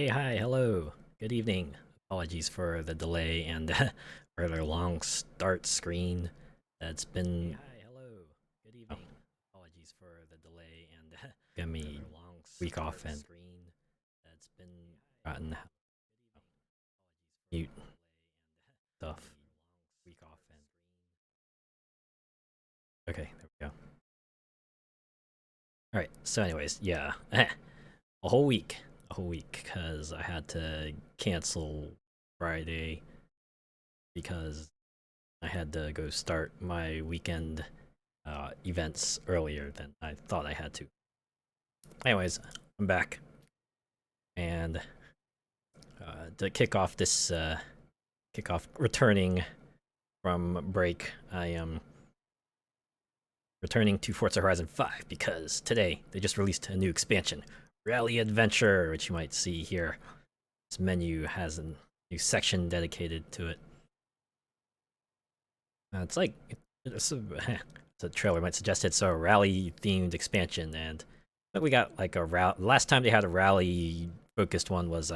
Hey, hi, hello. Good evening. Apologies for the delay and for the long start screen. That's been. Hey, hi, hello. Good evening. Apologies for the delay and give me a long week off and screen. That's been gotten mute stuff. Week off and okay, there we go. All right. So, anyways, yeah, a whole week, because I had to cancel Friday because I had to go start my weekend events earlier than I thought I had to. Anyways, I'm back, and to kick off this returning from break, I am returning to Forza Horizon 5 because today they just released a new expansion, Rally Adventure, which you might see here. This menu has a new section dedicated to it. It's like it's the trailer might suggest it's a rally themed expansion, and we got like a last time they had a rally focused one was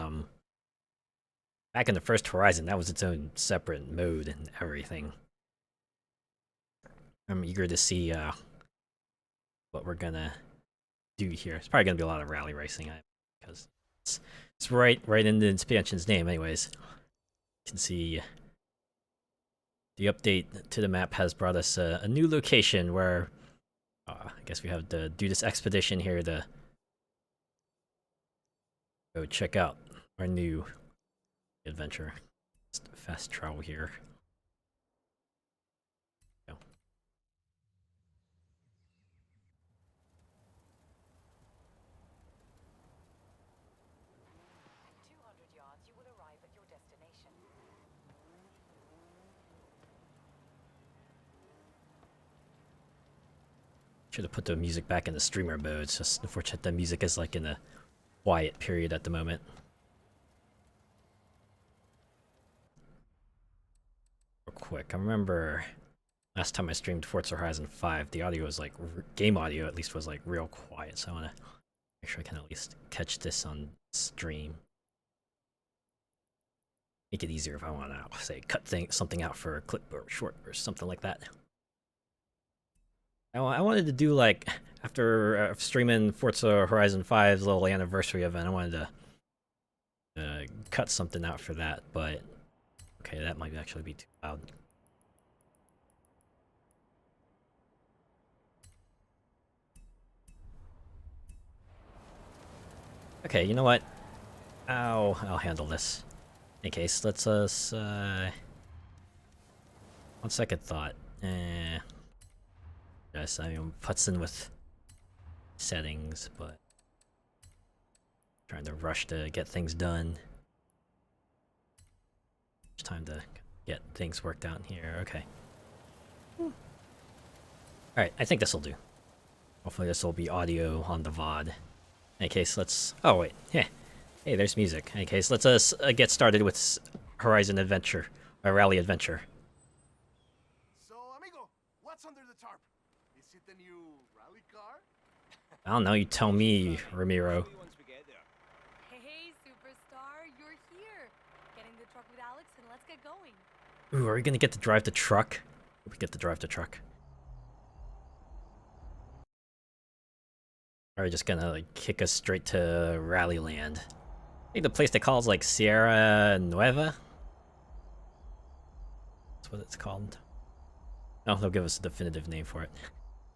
back in the first Horizon. That was its own separate mode and everything. I'm eager to see what we're gonna do here. It's probably gonna be a lot of rally racing because it's right in the expansion's name. Anyways, you can see the update to the map has brought us a new location where I guess we have to do this expedition here to go check out our new adventure. Just fast travel here. Go. Should have put the music back in the streamer mode. It's just unfortunate the music is like in a quiet period at the moment. Real quick, I remember last time I streamed Forza Horizon 5, the audio was like, game audio at least was like real quiet, so I want to make sure I can at least catch this on stream. Make it easier if I want to, say, cut something out for a clip or short or something like that. I wanted to do like, after streaming Forza Horizon 5's little anniversary event, I wanted to cut something out for that, but okay, that might actually be too loud. Okay, you know what? I'll handle this. In case, let's us, on second thought, yes, I am putzing with settings, but trying to rush to get things done. It's time to get things worked out in here. Okay. Alright, I think this will do. Hopefully this will be audio on the VOD. In any case, let's... Oh, wait. Yeah. Hey, there's music. In any case, let's get started with Horizon Adventure. Or Rally Adventure. So, amigo, what's under the tarp? Is it the new rally car? I don't know, you tell me, Ramiro. Hey, superstar, you're here. Get in the truck with Alex and let's get going. Ooh, are we gonna get to drive the truck? We get to drive the truck. Or are we just gonna like kick us straight to Rally Land? I think the place they call is like Sierra Nueva. That's what it's called. Oh, they'll give us a definitive name for it.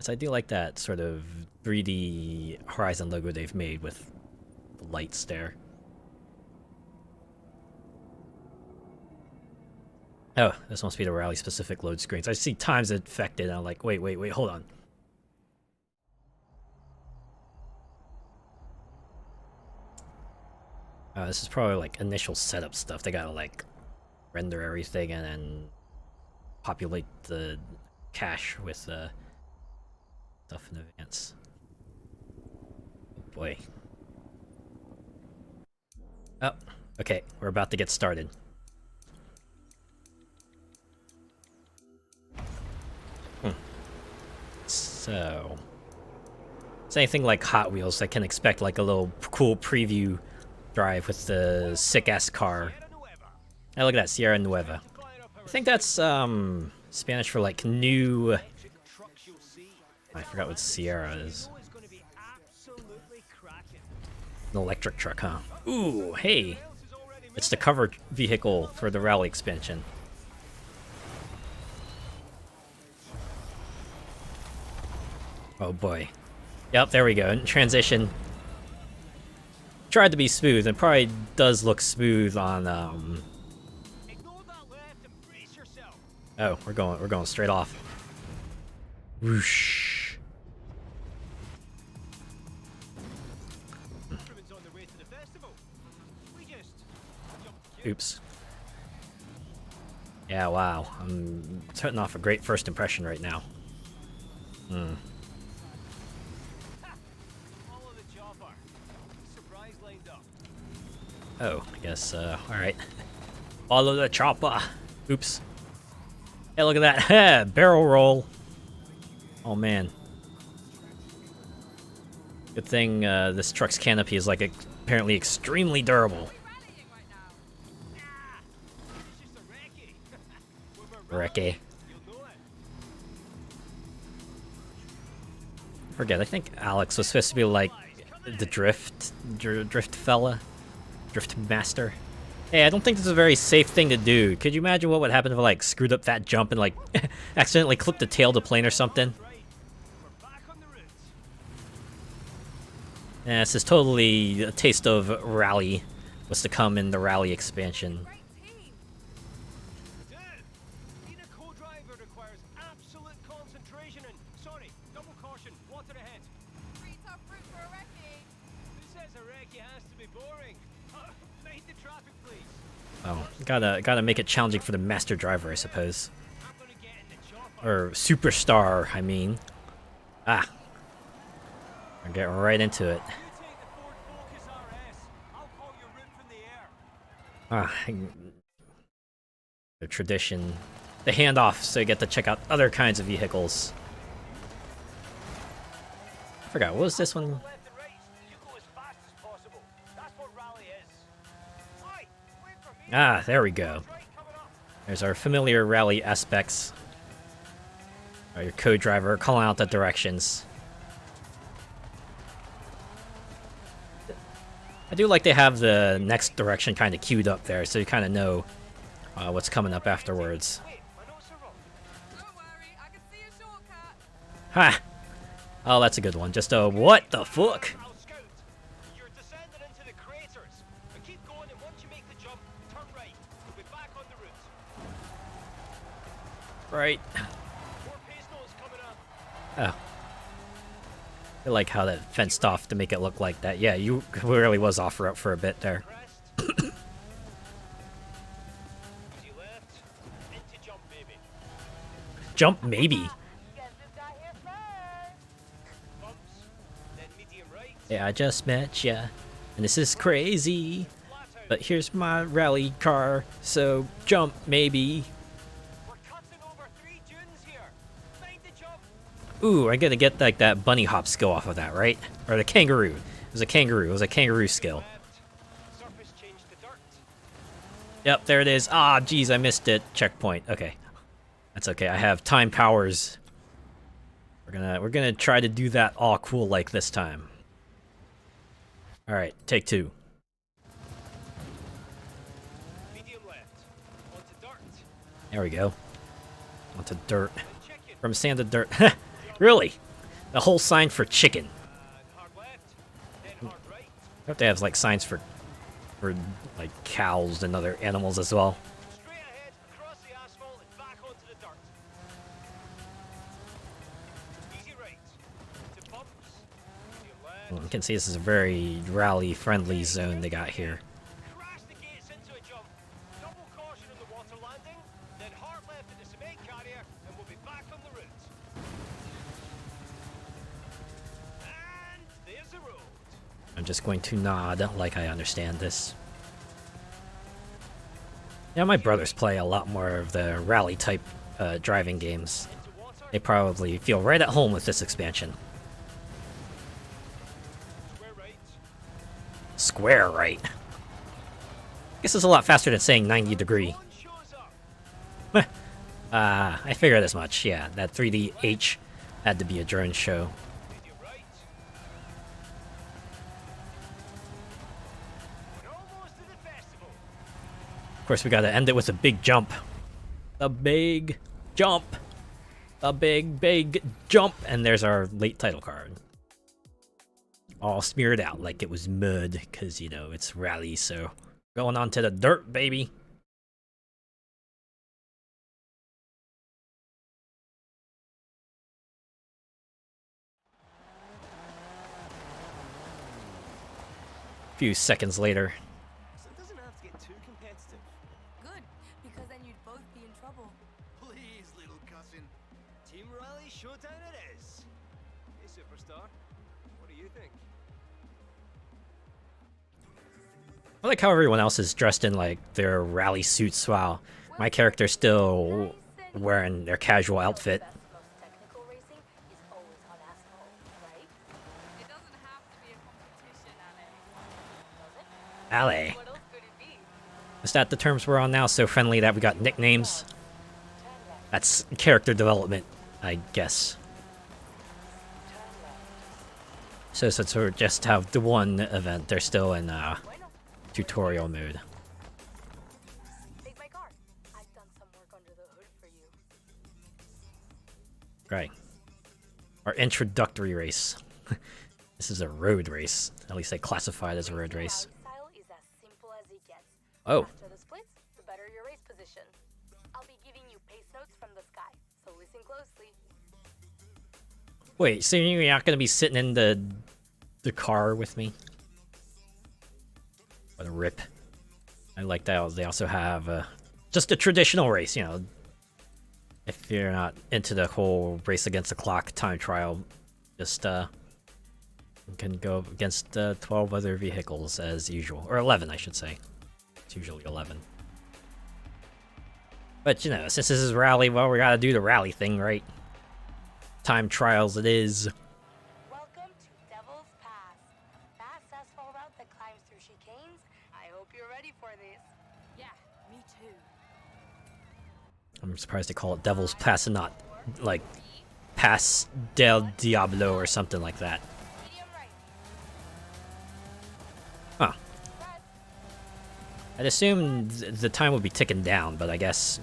So I do like that sort of 3D Horizon logo they've made with the lights there. Oh, this must be the rally specific load screens. I see times affected and I'm like, wait, hold on. This is probably like initial setup stuff. They gotta like render everything and then populate the cache with stuff in advance. Oh boy. Oh, okay, we're about to get started. So, it's anything like Hot Wheels, I can expect like a little cool preview drive with the sick-ass car. Hey, look at that, Sierra Nueva. I think that's Spanish for like new. I forgot what Sierra is. An electric truck, huh? Ooh, hey! It's the cover vehicle for the rally expansion. Oh boy. Yep, there we go. Transition. Tried to be smooth, and probably does look smooth on Oh, we're going straight off. Whoosh. Oops. Yeah, wow. I'm setting off a great first impression right now. Hmm. Oh, I guess, alright. Follow the chopper. Oops. Hey, look at that. Barrel roll. Oh, man. Good thing this truck's canopy is, like, apparently extremely durable. Recce. Forget, I think Alex was supposed to be, like, the drift fella. Drift master. Hey, I don't think this is a very safe thing to do. Could you imagine what would happen if I, like, screwed up that jump and, like, accidentally clipped the tail of the plane or something? Yeah, this is totally a taste of rally. What's to come in the rally expansion. Oh, gotta make it challenging for the master driver, I suppose. Or superstar, I mean. Ah. I'll get right into it. Ah, the tradition. The handoff, so you get to check out other kinds of vehicles. I forgot, what was this one? Ah, there we go. There's our familiar rally aspects. Your co-driver calling out the directions. I do like they have the next direction kind of queued up there, so you kind of know what's coming up afterwards. Ha! Oh, that's a good one. Just a what the fuck? Right. Oh. I like how that fenced off to make it look like that. Yeah, you really was off route for a bit there. Jump maybe. Yeah, I just met ya, and this is crazy. But here's my rally car, so jump maybe. Ooh, I'm gonna get like that bunny hop skill off of that, right? Or the kangaroo. It was a kangaroo. It was a kangaroo skill. Yep, there it is. Ah, geez, I missed it. Checkpoint. Okay, that's okay. I have time powers. We're gonna try to do that all cool like this time. All right, take two. There we go. Onto dirt. From sand to dirt. Really? The whole sign for chicken. You have to have like signs for like cows and other animals as well. Well, you can see this is a very rally-friendly zone they got here. I'm just going to nod like I understand this. Yeah, my brothers play a lot more of the rally-type driving games. They probably feel right at home with this expansion. Square right. Guess it's a lot faster than saying 90°. I figured as much. Yeah, that 3DH had to be a drone show. Of course, we gotta end it with a big jump. A big jump. A big jump. And there's our late title card. All smeared out like it was mud, because, you know, it's rally, so going on to the dirt, baby. A few seconds later. So it doesn't have to get too competitive. Good, because then you'd both be in trouble. Please, little cousin. Team Rally Showdown it is. Hey, Superstar. What do you think? I like how everyone else is dressed in like their rally suits while my character's still wearing their casual outfit. Best, most technical racing is always on asphalt, right? It doesn't have to be a competition, Ale. Does it? Alley. What else could it be? Is that the terms we're on now? So friendly that we got nicknames? That's character development, I guess. So since we just have the one event, they're still in tutorial mode. Take my car. I've done some work under the hood for you. Right. Our introductory race. This is a road race. At least they classify it as a road race. Style is as simple as it gets. Oh. After the splits, the better your race position. I'll be giving you pace notes from the sky, so listen closely. Wait, so you're not gonna be sitting in the car with me? What a rip. I like that they also have just a traditional race, you know. If you're not into the whole race against the clock time trial, just you can go against 12 other vehicles as usual. Or 11, I should say. It's usually 11. But, you know, since this is rally, well, we gotta do the rally thing, right? Time trials it is. Welcome to Devil's Pass. Fast asphalt route that climbs through chicanes. I hope you're ready for this. Yeah, me too. I'm surprised they call it Devil's Pass and not, like, Pass del Diablo or something like that. Medium right. Huh. Press. I'd assume the time would be ticking down, but I guess...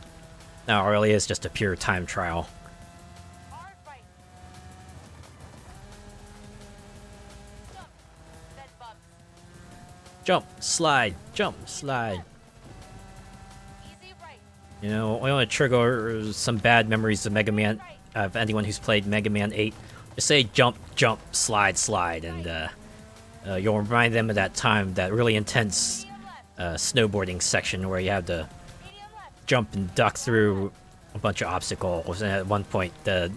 No, it really is just a pure time trial. Hard right. Jump. Then bumps. Jump, slide, jump, slide. Easy right. You know, we want to trigger some bad memories of Mega Man, of anyone who's played Mega Man 8. Just say jump, jump, slide, slide, and you'll remind them of that time, that really intense snowboarding section where you have to Medium left. jump and duck through a bunch of obstacles, and at one point they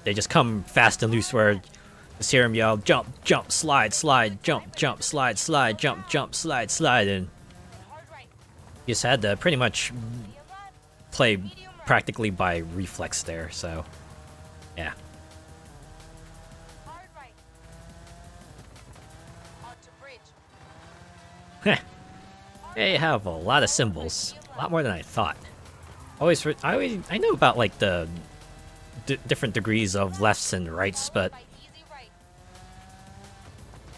just come fast and loose where you just hear them yell, jump, jump, slide, slide, jump, jump, slide, slide, jump, jump, slide, slide, and Hard right. you just had to pretty much Medium left. play Medium right. practically by reflex there, so yeah. Hard right. Onto bridge. They have a lot of symbols, a lot more than I thought. I know about like the different degrees of lefts and rights, but By easy right.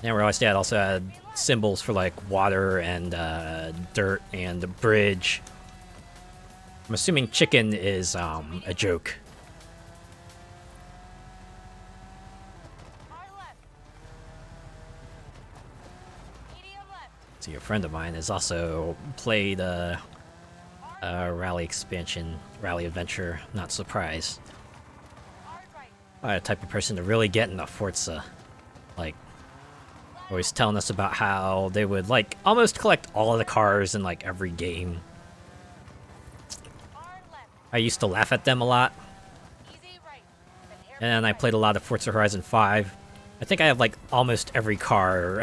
I never realized that also had symbols for like water and dirt and the bridge. I'm assuming chicken is a joke. Hard left. Medium left. See, a friend of mine has also played Rally Expansion, Rally Adventure. Not surprised. Hard right. I'm the type of person to really get into Forza. Like, always telling us about how they would like almost collect all of the cars in like every game. Hard left. I used to laugh at them a lot, Easy right. Then hairpin and I right. played a lot of Forza Horizon 5. I think I have like almost every car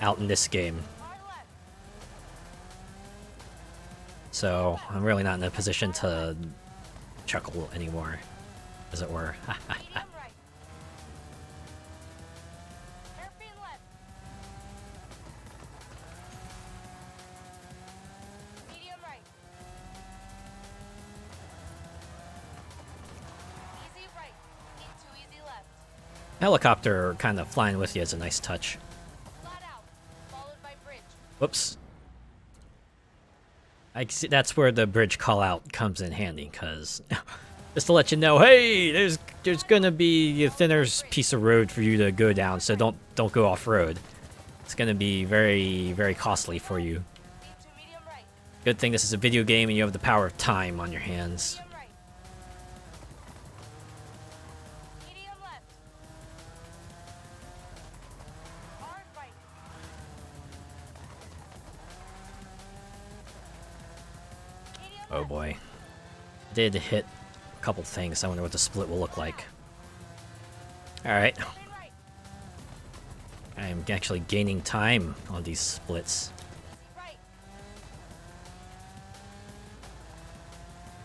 out in this game. Hard left. So I'm really not in a position to chuckle anymore, as it were. Medium right. Hairpin left. Helicopter kind of flying with you is a nice touch. Flat out, followed by bridge. Whoops. I see, that's where the bridge call out comes in handy, because just to let you know, hey, there's gonna be a thinner piece of road for you to go down, so don't go off road. It's gonna be very, very costly for you. Lead to medium right. Good thing this is a video game and you have the power of time on your hands. Medium right. Medium left. Hard right. Medium Oh left. boy. Did hit a couple things. I wonder what the split will look like. Alright. Open right. I'm actually gaining time on these splits. Easy right.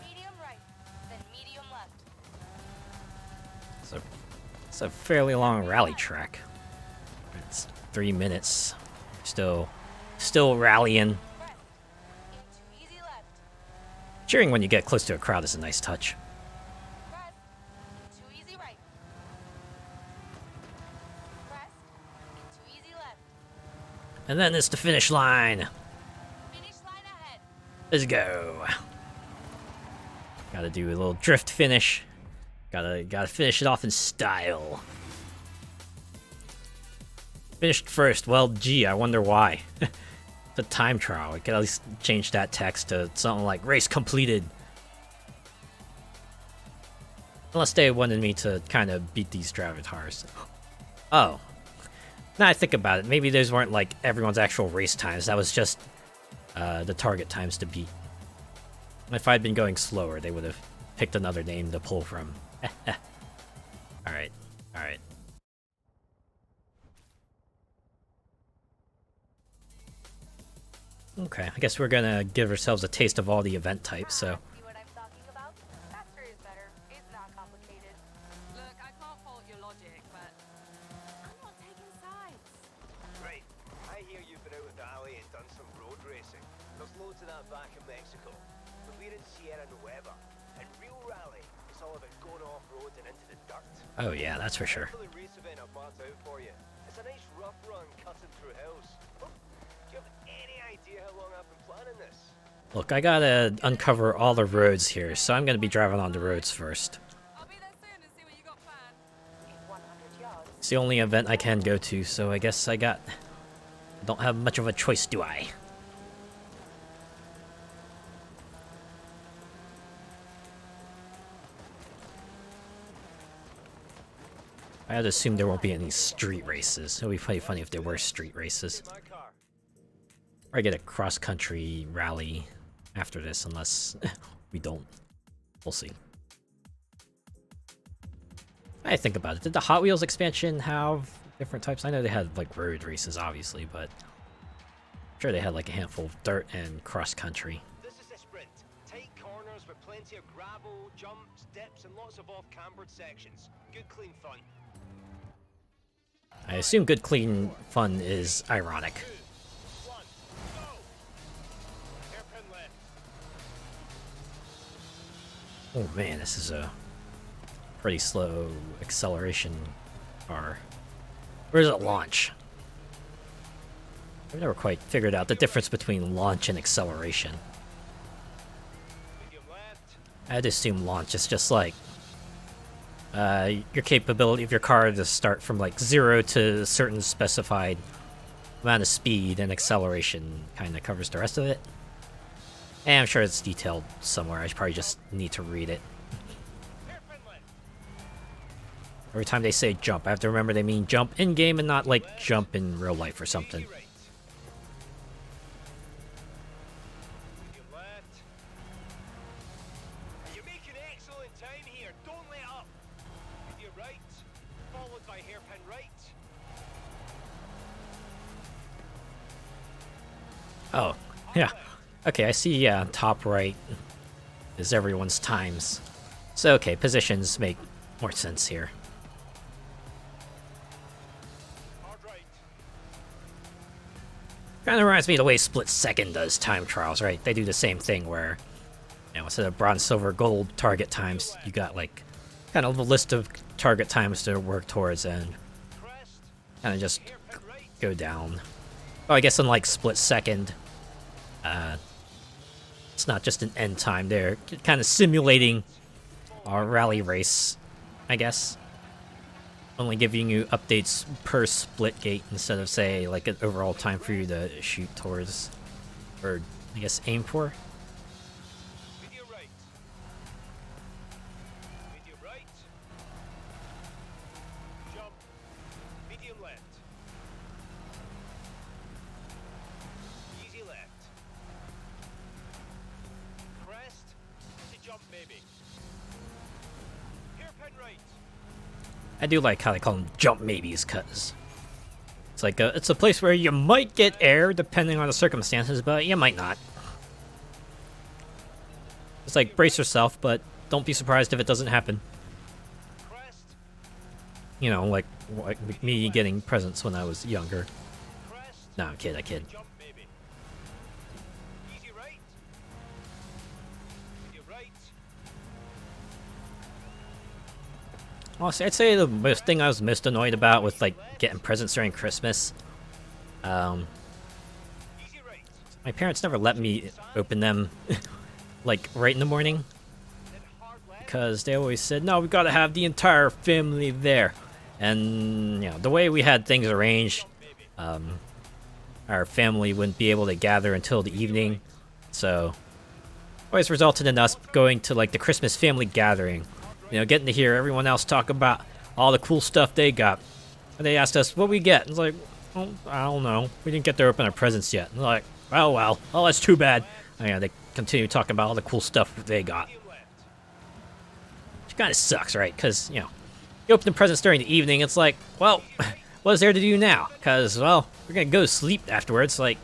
Medium right. Then medium left. It's a fairly long rally track. It's 3 minutes. Still rallying. Press. Into easy left. Cheering when you get close to a crowd is a nice touch. Press. Into easy right. Press. Into easy left. And then it's the finish line. Finish line ahead. Let's go. Gotta do a little drift finish. Gotta finish it off in style. Finished first. Well, gee, I wonder why. The time trial. I could at least change that text to something like race completed. Unless they wanted me to kind of beat these avatars. Oh. Now I think about it, maybe those weren't like everyone's actual race times. That was just the target times to beat. If I'd been going slower, they would have picked another name to pull from. Alright, alright. Okay, I guess we're gonna give ourselves a taste of all the event types, so... See what I'm talking about? Faster is better. It's not complicated. Look, I can't fault your logic, but I'm not taking sides. Right. I hear you've been out with Ali and done some road racing. There's loads of that back in Mexico. But we're in Sierra Nueva. And real rally is all about going off-road and into the dirt. Oh yeah, that's for sure. For the race event I've marked out for you. It's a nice rough run cutting through hills. Oh, do you have any idea how long I've been planning this? Look, I gotta uncover all the roads here, so I'm gonna be driving on the roads first. I'll be there soon and see what you got planned. 100 yards. It's the only event I can go to, so I guess I don't have much of a choice, do I? I had to assume there won't be any street races. It would be pretty funny if there were street races. My car. Or I get a cross-country rally after this, unless we don't. We'll see. I think about it. Did the Hot Wheels expansion have different types? I know they had like road races, obviously, but I'm sure they had like a handful of dirt and cross-country. This is a sprint. Tight corners with plenty of gravel, jumps, dips, and lots of off-cambered sections. Good, clean fun. I assume good, clean fun is ironic. 2, 1, go! Hairpin left. Oh man, this is a pretty slow acceleration car. Where does it launch? I've never quite figured out the difference between launch and acceleration. Medium left. I had to assume launch is just like your capability of your car to start from like 0 to a certain specified amount of speed, and acceleration kind of covers the rest of it. And I'm sure it's detailed somewhere. I probably just need to read it. Hairpin left. Every time they say jump, I have to remember they mean jump in game and not like jump in real life or something. Easy right. Medium left. You're making excellent time here. Don't let up. Medium right, followed by hairpin right. Oh, yeah. Okay, I see, yeah, top right is everyone's times. So, okay, positions make more sense here. Hard right. Kind of reminds me of the way Split Second does time trials, right? They do the same thing where, you know, instead of bronze, silver, gold target times, you got like kind of a list of target times to work towards and Crest, kind of just hairpin right. go down. Oh, I guess in like split second. It's not just an end time. They're kind of simulating a rally race, I guess. Only giving you updates per split gate instead of, say, like an overall time for you to shoot towards, or I guess aim for. Medium right. Medium right. Jump. Medium left. Easy left. Crest to jump maybe. Hairpin right. I do like how they call them jump maybes, cause it's like it's a place where you might get air depending on the circumstances, but you might not. It's like brace yourself, but don't be surprised if it doesn't happen. Crest. You know, like me getting presents when I was younger. Crest. No, I kid. Jump maybe. Easy right. Medium right. Honestly, I'd say the most thing I was most annoyed about with like getting presents during Christmas, Easy right. my parents never let me open them like right in the morning Then hard left. because they always said, "No, we gotta have the entire family there," and you know the way we had things arranged, our family wouldn't be able to gather until the evening, so always resulted in us going to like the Christmas family gathering. You know, getting to hear everyone else talk about all the cool stuff they got. And they asked us, what we get? And it's like, oh, I don't know. We didn't get to open our presents yet. And they're like, oh, well. Oh, that's too bad. And, you know, they continue talking about all the cool stuff they got. Medium left. Which kind of sucks, right? Because, you know, you open the presents during the evening, it's like, well, what is there to do now? Because, well, we're going to go to sleep afterwards. Like,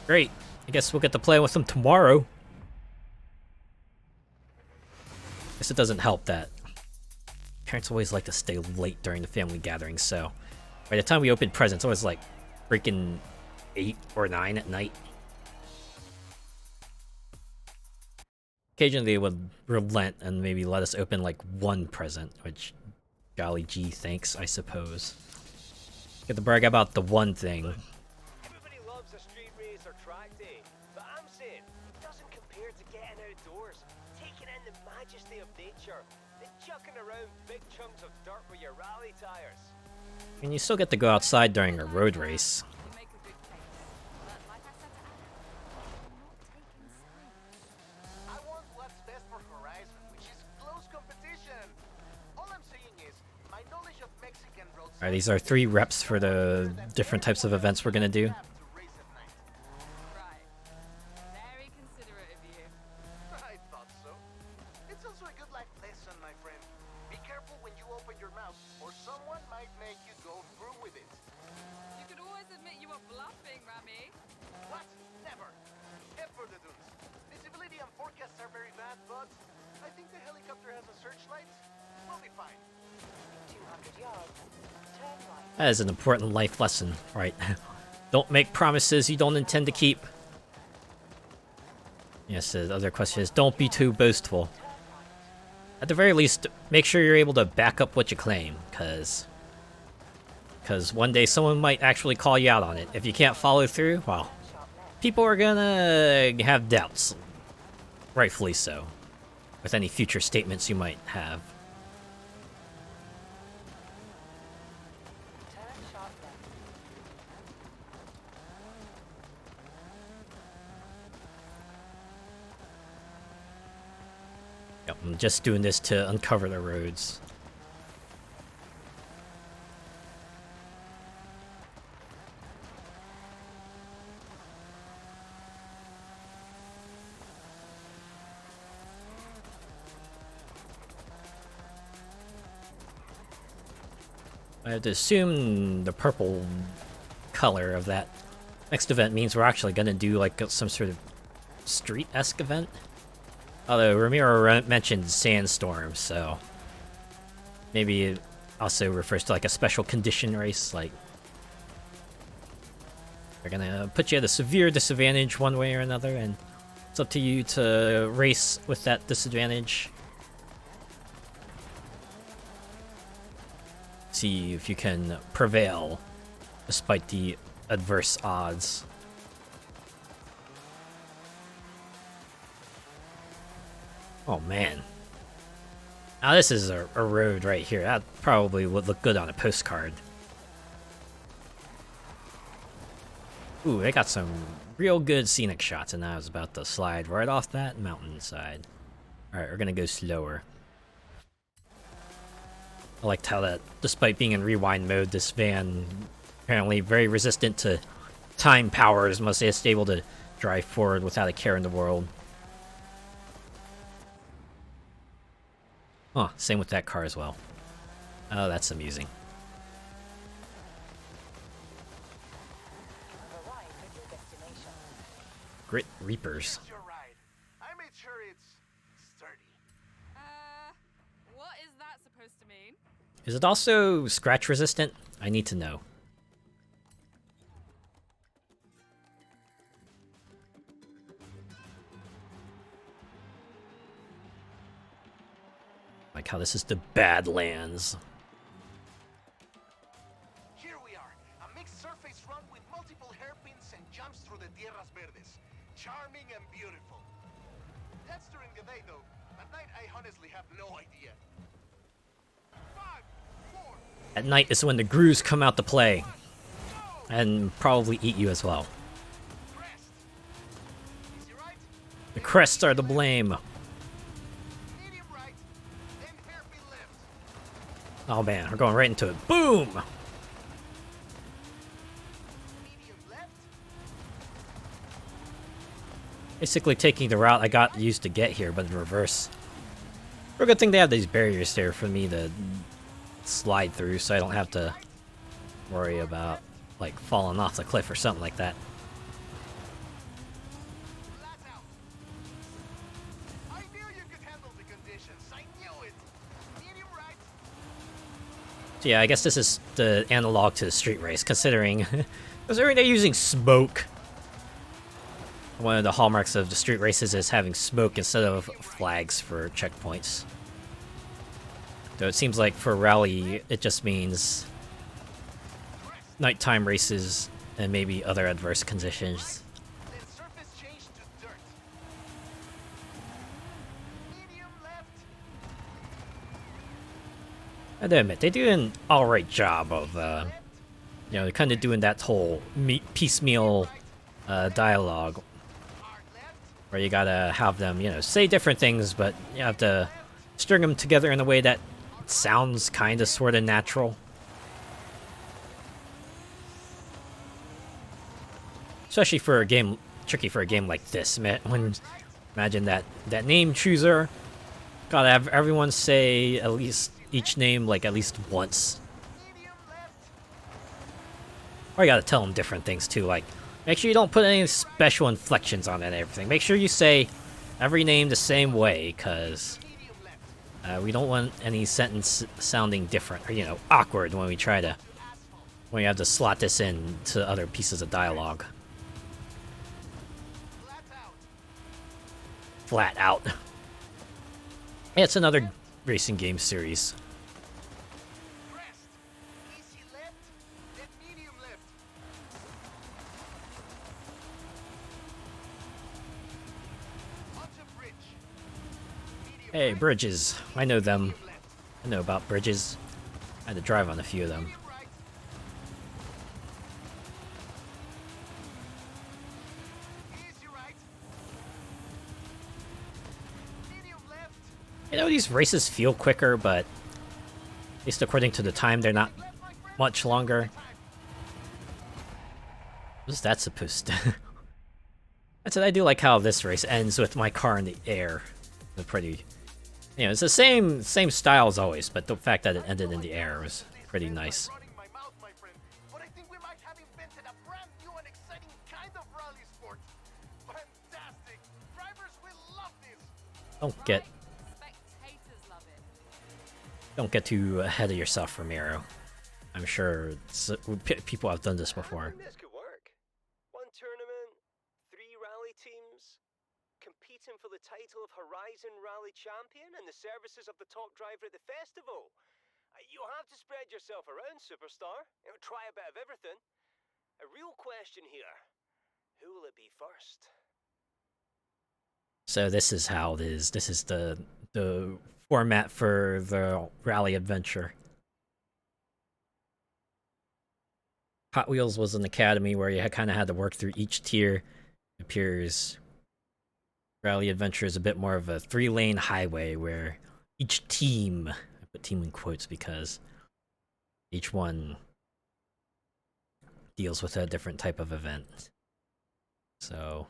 great. I guess we'll get to play with them tomorrow. Guess it doesn't help that parents always like to stay late during the family gatherings, so by the time we opened presents, it was like freaking 8 or 9 at night. Occasionally they would relent and maybe let us open like one present, which golly gee thanks, I suppose. Get to brag about the one thing. Everybody loves a street race or track day, but I'm saying it doesn't compare to getting outdoors, taking in the majesty of nature, and chucking around big chunks of dirt with your rally tires. And you still get to go outside during a road race. You make a good case. But like I said to Anna, I'm not taking sides. I want what's best for Horizon, which is close competition. All I'm saying is, my knowledge of Mexican roads. Alright, these are 3 reps for the different types of events we're gonna do. Right. Very considerate of you. I thought so. It's also a good life lesson, my friend. Be careful when you open your mouth, or someone might make you go through with it. You could always admit you were bluffing, Rami. What? Never. Head for the dunes. Visibility and forecasts are very bad, but I think the helicopter has a searchlight. We'll be fine. 200 yards. Turn right. That is an important life lesson, right? Don't make promises you don't intend to keep. Yes, the other question is, don't be too boastful. At the very least, make sure you're able to back up what you claim, because one day someone might actually call you out on it. If you can't follow through, well, people are gonna have doubts. Rightfully so, with any future statements you might have. Turn sharp left. Yep, I'm just doing this to uncover the roads. I have to assume the purple color of that next event means we're actually going to do like some sort of street-esque event. Although Ramiro mentioned sandstorm, so maybe it also refers to like a special condition race, like they're gonna put you at a severe disadvantage one way or another, and it's up to you to race with that disadvantage. See if you can prevail despite the adverse odds. Oh man. Now this is a road right here. That probably would look good on a postcard. Ooh, they got some real good scenic shots, and I was about to slide right off that mountainside. Alright, we're gonna go slower. I liked how that, despite being in rewind mode, this van apparently very resistant to time powers, must just able to drive forward without a care in the world. Huh, same with that car as well. Oh, that's amusing. Grit Reapers. Here's your ride. I made sure it's sturdy. What is that supposed to mean? Is it also scratch resistant? I need to know. Like how this is the Badlands. Here we are, a mixed surface run with multiple hairpins and jumps through the Tierras Verdes. Charming and beautiful. That's during the day though. At night I honestly have no idea. 5, 4, At night is when the grooves come out to play, go! and probably eat you as well. Crest. Easy right, The crests are to blame. medium right, then hairpin left. Oh man, we're going right into it. Boom! Medium left. Basically taking the route I got used to get here, but in reverse. Real good thing they have these barriers there for me to slide through, so I don't have to worry about like falling off the cliff or something like that. Flat out. I knew you could handle the conditions. I knew it. Medium right. So yeah, I guess this is the analog to the street race, considering they're using smoke. One of the hallmarks of the street races is having smoke instead of flags for checkpoints. Though it seems like for rally, it just means nighttime races and maybe other adverse conditions. Then surface change to dirt. Medium left. I do admit, they do an alright job of, they're kind of doing that whole piecemeal dialogue Hard left. where you gotta have them, say different things, but you have to string them together in a way that sounds kind of sort of natural. Especially for a game, tricky for a game like this, man. Imagine that name chooser, gotta have everyone say at least each name like at least once. Medium left. Or you gotta tell them different things too, like make sure you don't put any special inflections on it and everything. Make sure you say every name the same way, cause Medium left. we don't want any sentence sounding different or awkward when we try to when you have to slot this in to other pieces of dialogue. Flat out. Flat out. Yeah, it's another racing game series. Crest. Easy left. Then medium left. Onto bridge. Medium Hey, right, bridges. I know them. medium left. I know about bridges. I had to drive on a few of them. Medium right. Easy right. Medium left. These races feel quicker, but at least according to the time, they're not Left, my friend. much longer. What's that supposed to? That's what I do like how this race ends with my car in the air. It's pretty, it's the same style as always, but the fact that it ended in the air was pretty nice. Running my mouth, my friend, but I think we might have invented a brand new and exciting kind of rally sport. Fantastic! Drivers will love this. Spectators love it. Don't get too ahead of yourself, Ramiro. I'm sure people have done this before. This could work. One tournament, 3 rally teams, competing for the title of Horizon Rally Champion and the services of the top driver at the festival. You have to spread yourself around, superstar. Try a bit of everything. A real question here. Who will it be first? So this is how it is. This is the format for the rally adventure. Hot Wheels was an academy where you kind of had to work through each tier. It appears Rally Adventure is a bit more of a 3-lane highway where each team, I put team in quotes because each one deals with a different type of event. So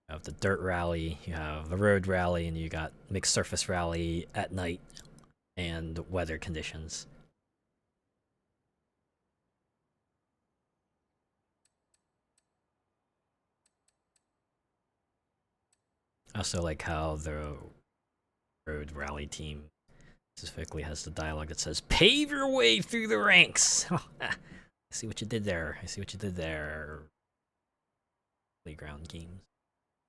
you have the dirt rally, you have the road rally, and you got mixed surface rally at night and weather conditions. I also like how the road rally team specifically has the dialogue that says, "Pave your way through the ranks." I see what you did there. I see what you did there. Playground games.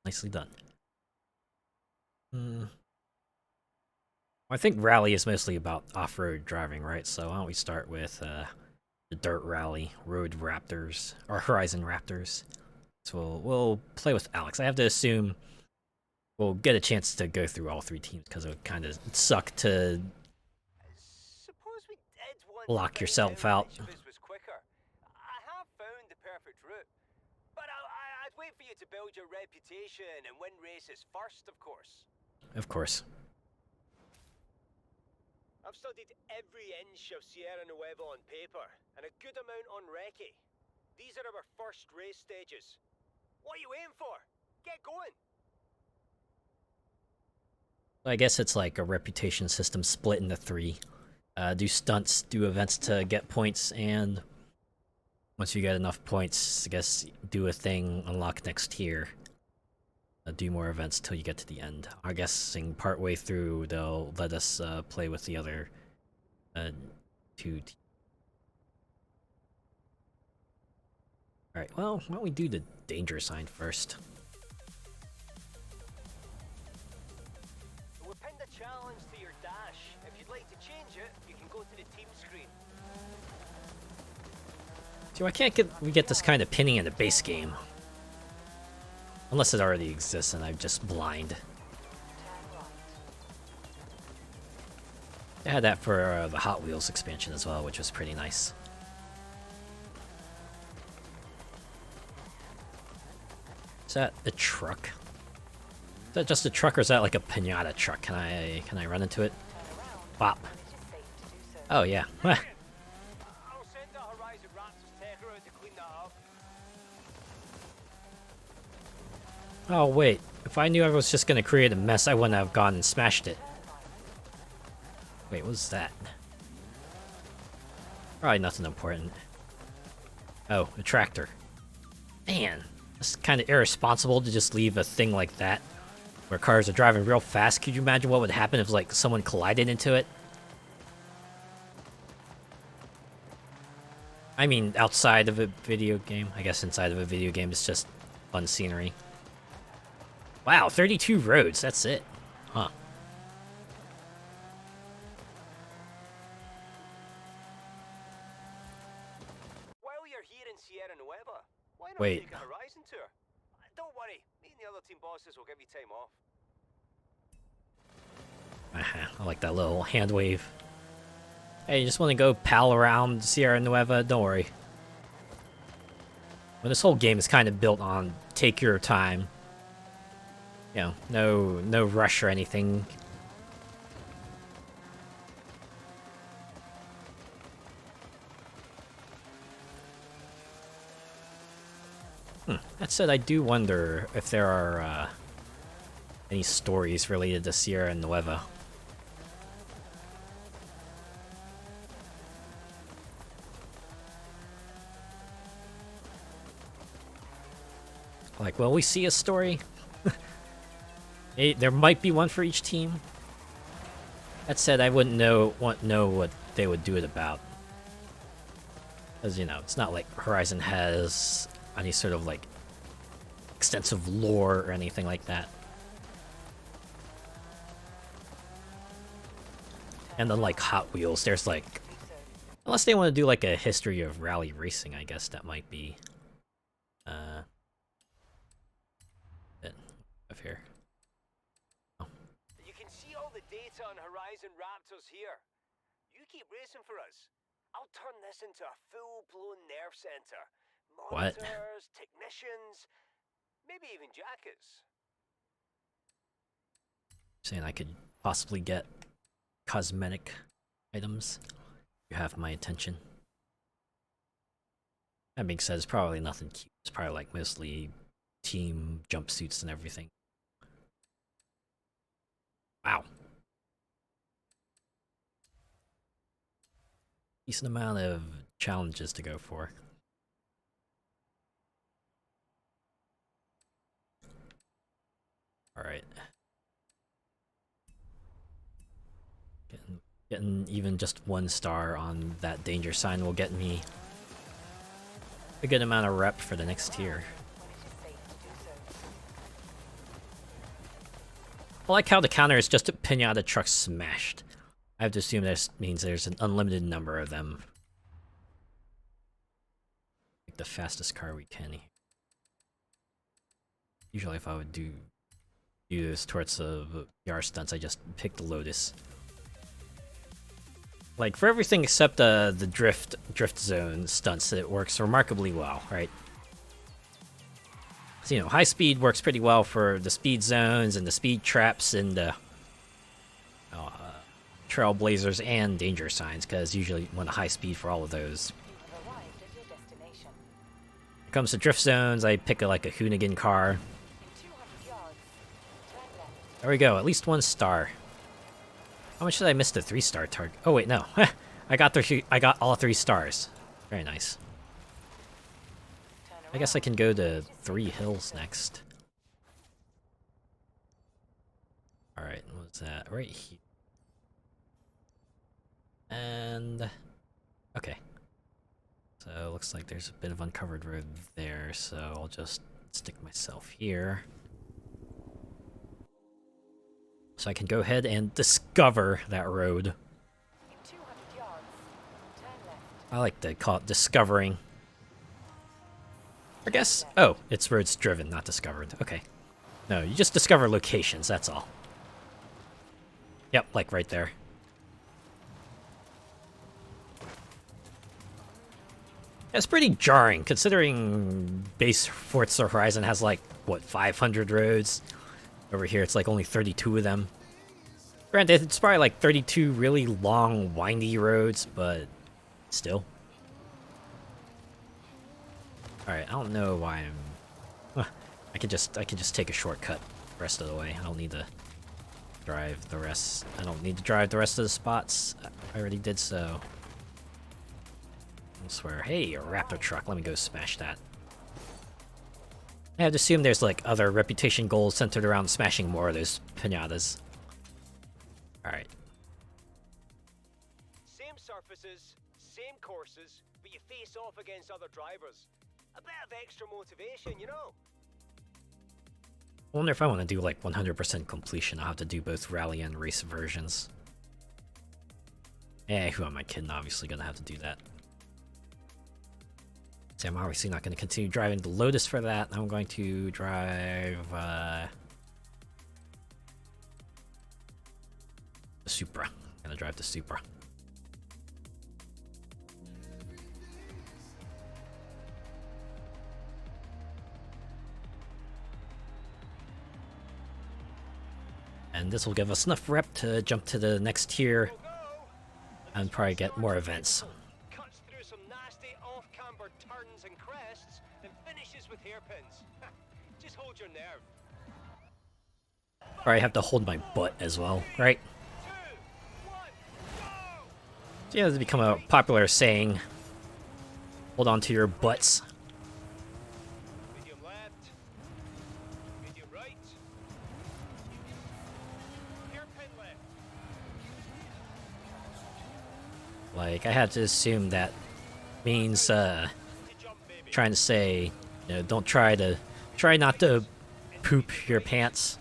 Nicely done. I think rally is mostly about off-road driving, right? So why don't we start with the dirt rally, Road Raptors, or Horizon Raptors. So we'll play with Alex. I have to assume we'll get a chance to go through all 3 teams because it would kind of suck to Suppose we did want lock to yourself find out. which of us was quicker. I have found the perfect route. But I'd wait for you to build your reputation and win races first, of course. Of course. I've studied every inch of Sierra Nueva on paper, and a good amount on recce. These are our first race stages. What are you aiming for? Get going! I guess it's like a reputation system split into 3. Do stunts, do events to get points, and once you get enough points, I guess do a thing, unlock next tier. Do more events till you get to the end. I'm guessing partway through they'll let us play with the other 2 teams. Alright, well, why don't we do the danger sign first? We pinned a challenge to your dash. If you'd like to change it, you can go to the team screen. See, why can't we get this kind of pinning in the base game? Unless it already exists and I'm just blind. They had that for the Hot Wheels expansion as well, which was pretty nice. Is that a truck? Is that just a truck or is that like a pinata truck? Can I run into it? Bop. Oh yeah. I'll send the Horizon Raptors tech around to clean that up. Oh wait, if I knew I was just gonna create a mess, I wouldn't have gone and smashed it. Wait, what was that? Probably nothing important. Oh, a tractor. Man, it's kind of irresponsible to just leave a thing like that, where cars are driving real fast. Could you imagine what would happen if like someone collided into it? I mean, outside of a video game. I guess inside of a video game, it's just fun scenery. Wow, 32 roads, that's it. Huh. While you're here in Sierra Nueva, why not Wait. take a Horizon tour? Don't worry, me and the other team bosses will give you time off. I like that little hand wave. Hey, you just want to go pal around Sierra Nueva? Don't worry. Well, this whole game is kind of built on take your time. You know, no rush or anything. That said, I do wonder if there are any stories related to Sierra Nueva. Like, will we see a story? There might be one for each team. That said, I wouldn't know what they would do it about. Because, you know, it's not like Horizon has any sort of, like, extensive lore or anything like that. And unlike Hot Wheels, there's like, unless they want to do like a history of rally racing, I guess that might be it of here. Oh. You can see all the data on Horizon Raptors here. You keep racing for us. I'll turn this into a full-blown nerve center. What? Monitors, technicians, maybe even jackets. Saying I could possibly get cosmetic items. You have my attention. That being said, it's probably nothing cute. It's probably like mostly team jumpsuits and everything. Wow. Decent amount of challenges to go for. Alright. Getting even just 1 star on that danger sign will get me a good amount of rep for the next tier. I like how the counter is just a pinata truck smashed. I have to assume this means there's an unlimited number of them. Like the fastest car we can. Usually if I would do this towards the PR stunts, I just pick the Lotus. Like, for everything except the drift zone stunts, it works remarkably well, right? So, you know, high speed works pretty well for the speed zones and the speed traps and the trailblazers and danger signs, because usually you want a high speed for all of those. When it comes to drift zones, I pick like a Hoonigan car. There we go, at least 1 star. How much did I miss the 3-star target? Oh wait, no. I got all 3 stars. Very nice. I guess I can go to 3 Hills next. Alright, what's that? Right here. And... okay. So, looks like there's a bit of uncovered road there, so I'll just stick myself here. So I can go ahead and discover that road. I like to call it discovering. I guess... oh, it's roads driven, not discovered. Okay. No, you just discover locations, that's all. Yep, like right there. It's pretty jarring, considering base Forza Horizon has like, what, 500 roads? Over here, it's like only 32 of them. Granted, it's probably like 32 really long, windy roads, but still. Alright, I don't know why I'm... I can just take a shortcut the rest of the way. I don't need to drive the rest. I don't need to drive the rest of the spots. I already did so. I swear. Hey, a Raptor truck. Let me go smash that. I have to assume there's like other reputation goals centered around smashing more of those pinatas. Alright. Same surfaces, same courses, but you face off against other drivers. A bit of extra motivation, you know? I wonder if I want to do like 100% completion, I'll have to do both rally and race versions. Eh, who am I kidding? Obviously gonna have to do that. See, I'm obviously not going to continue driving the Lotus for that. I'm going to drive the Supra. I'm going to drive the Supra. And this will give us enough rep to jump to the next tier and probably get more events. Turns and crests and finishes with hairpins. Just hold your nerve. Or I have to hold my butt as well, right? 2, 1, go! So yeah, it's become a popular saying. Hold on to your butts. Medium left. Medium right. Hairpin left. Like, I had to assume that means, trying to say, you know, try not to poop your pants,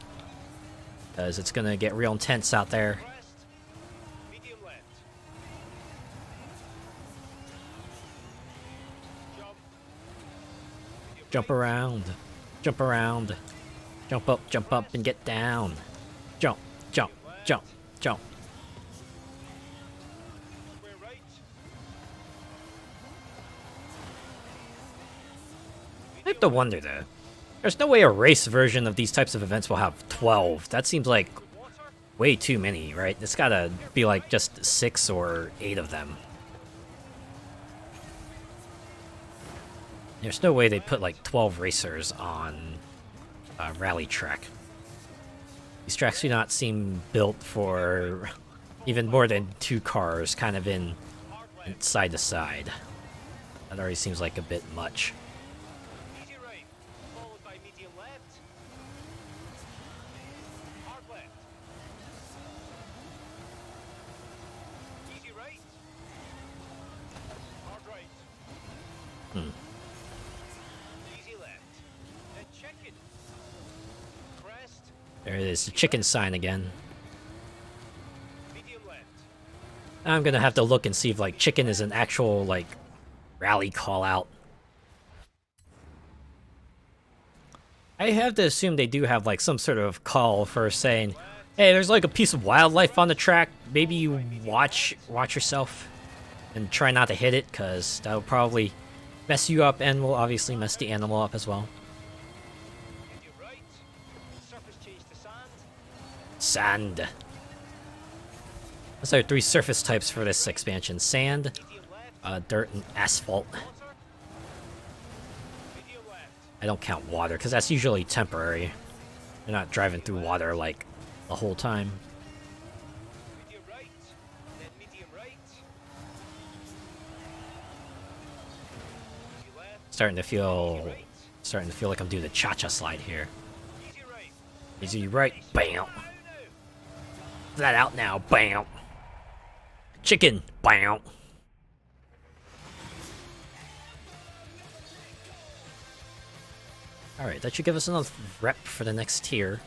because it's gonna get real intense out there. Medium left. Jump around. Jump around. Jump up, and get down. Jump, jump, jump, jump. We're right. I have to wonder though. There's no way a race version of these types of events will have 12. That seems like Water. way too many, right? It's gotta be like just 6 or 8 of them. There's no way they put like 12 racers on a rally track. These tracks do not seem built for even more than 2 cars kind of in side to side. That already seems like a bit much. Easy right. Followed by medium left. Hard left. Easy right. Hard right. Easy left. And chicken. Crest. There it is, the chicken sign again. Medium left. I'm gonna have to look and see if like chicken is an actual like rally call out. I have to assume they do have like some sort of call for saying, hey, there's like a piece of wildlife on the track. Maybe you watch yourself and try not to hit it, because that'll probably mess you up and will obviously mess the animal up as well. Medium right. Surface change to sand. Sand. Those are 3 surface types for this expansion: sand, Medium left. dirt, and asphalt. Water. Medium left. I don't count water, because that's usually temporary. You're not driving through water like the whole time. Medium right. Then medium right. Easy left. Starting to feel like I'm doing the cha-cha slide here. Easy right. Easy right, bam. Now. That out now, bam. Chicken, bam. Alright, that should give us enough rep for the next tier.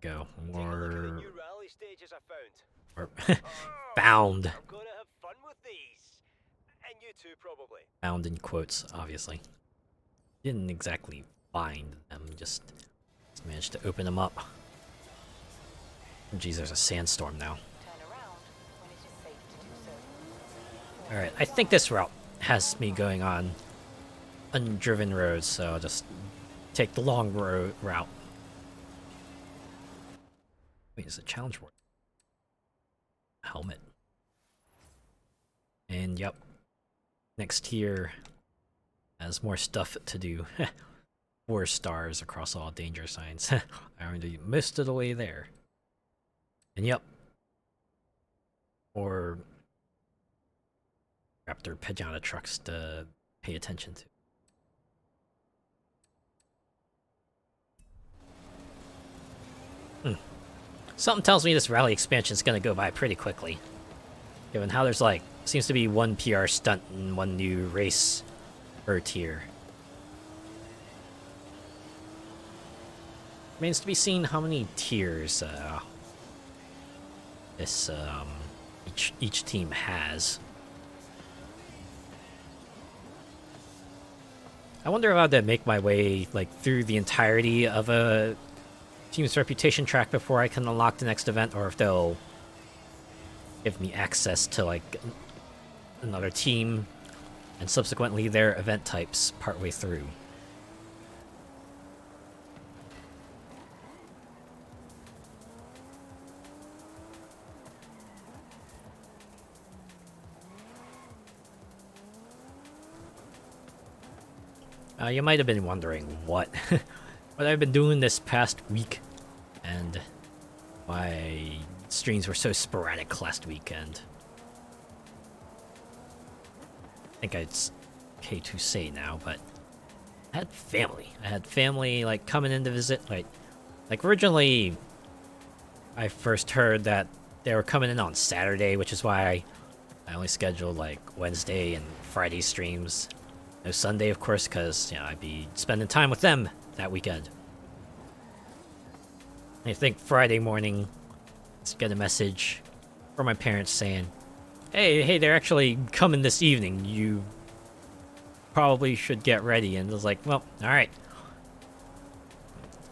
Go. Take a look at the More. new rally stages I found. Or bound. I'm gonna have fun with these. And you too, probably. Bound in quotes, obviously. Didn't exactly find them, just managed to open them up. Jeez, there's a sandstorm now. Turn around when it is safe to do so. Alright, I think this route has me going on undriven roads, so I'll just take the long route. Wait, is it challenge word? Helmet. And yep. Next tier has more stuff to do. 4 stars across all danger signs. I already most of the way there. And yep. Or Raptor Pajana trucks to pay attention to. Something tells me this rally expansion is going to go by pretty quickly. Given how there's like, seems to be 1 PR stunt and 1 new race per tier. Remains to be seen how many tiers this each team has. I wonder how to make my way like through the entirety of a team's reputation track before I can unlock the next event, or if they'll give me access to like another team and subsequently their event types partway through. You might have been wondering what I've been doing this past week, and my streams were so sporadic last weekend. I think it's okay to say now, but I had family. I had family like coming in to visit. Like originally, I first heard that they were coming in on Saturday, which is why I only scheduled like Wednesday and Friday streams. No Sunday, of course, because I'd be spending time with them that weekend. I think Friday morning, let's get a message from my parents saying, hey, they're actually coming this evening. You probably should get ready. And I was like, well, all right.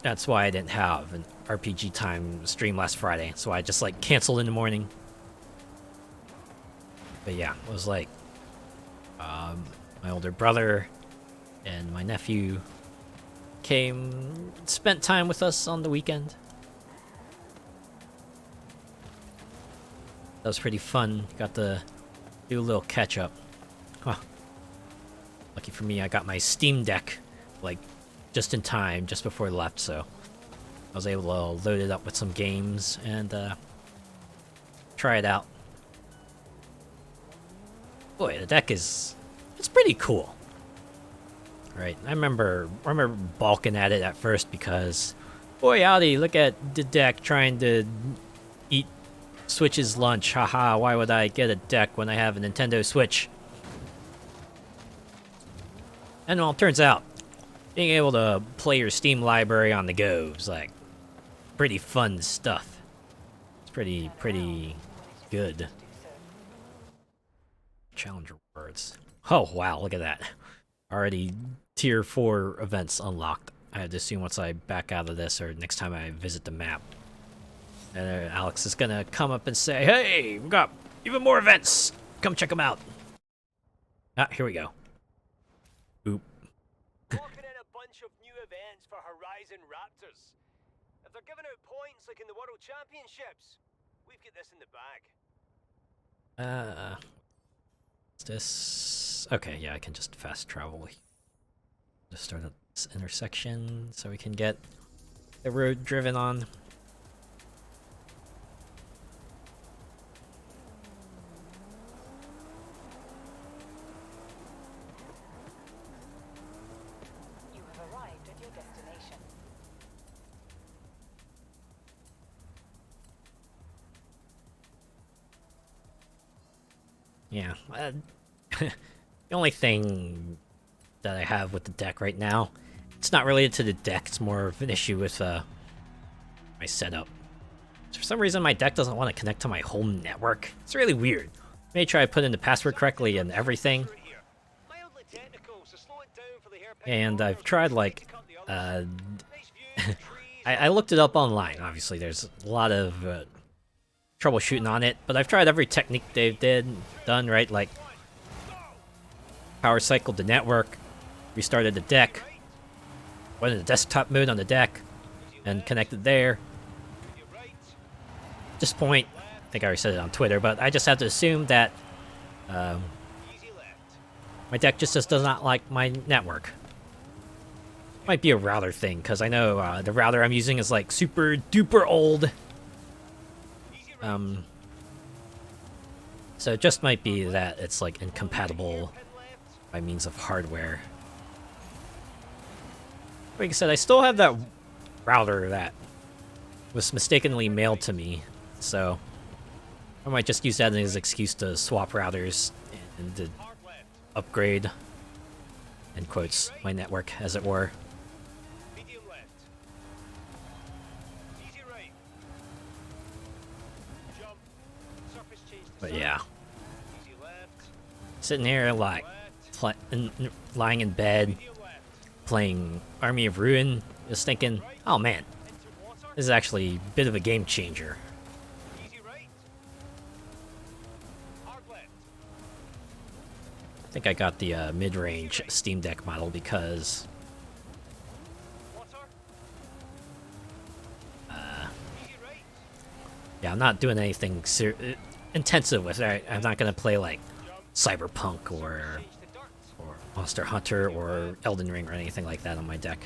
That's why I didn't have an RPG time stream last Friday. So I just like canceled in the morning. But yeah, it was like my older brother and my nephew spent time with us on the weekend. That was pretty fun. Got to do a little catch up. Huh. Lucky for me, I got my Steam Deck like just in time, just before I left, so I was able to load it up with some games and try it out. Boy, the deck it's pretty cool. Right, I remember balking at it at first because, boy howdy, look at the deck trying to eat Switch's lunch. Haha, why would I get a deck when I have a Nintendo Switch? And well, it turns out, being able to play your Steam library on the go is like pretty fun stuff. It's pretty good. Challenger words. Oh wow, look at that. Already tier 4 events unlocked. I have to assume once I back out of this or next time I visit the map. And Alex is gonna come up and say, hey, we got even more events. Come check them out. Ah, here we go. Oop. Locking in a bunch of new events for Horizon Raptors. If they're giving out points like in the World Championships, we've got this in the bag. Is this... Okay, yeah, I can just fast travel. Just start at this intersection so we can get the road driven on. You have arrived at your destination. Yeah. The only thing that I have with the deck right now, it's not related to the deck, it's more of an issue with my setup. For some reason, my deck doesn't want to connect to my home network. It's really weird. I may try to put in the password correctly and everything. And I've tried, like, I looked it up online, obviously. There's a lot of troubleshooting on it, but I've tried every technique they've done, right? Like, power cycled the network, restarted the deck, went into desktop mode on the deck, and connected there. At this point, I think I already said it on Twitter, but I just have to assume that my deck just does not like my network. Might be a router thing, because I know the router I'm using is like super duper old. So it just might be that it's like incompatible by means of hardware. Like I said, I still have that router that was mistakenly mailed to me, so I might just use that as an excuse to swap routers and to upgrade, in quotes, my network, as it were. But yeah, sitting here like lying in bed, playing Army of Ruin, just thinking, oh man, this is actually a bit of a game changer. I think I got the mid-range Steam Deck model because yeah, I'm not doing anything intensive with it. I'm not gonna play like Cyberpunk or Monster Hunter or Elden Ring or anything like that on my deck.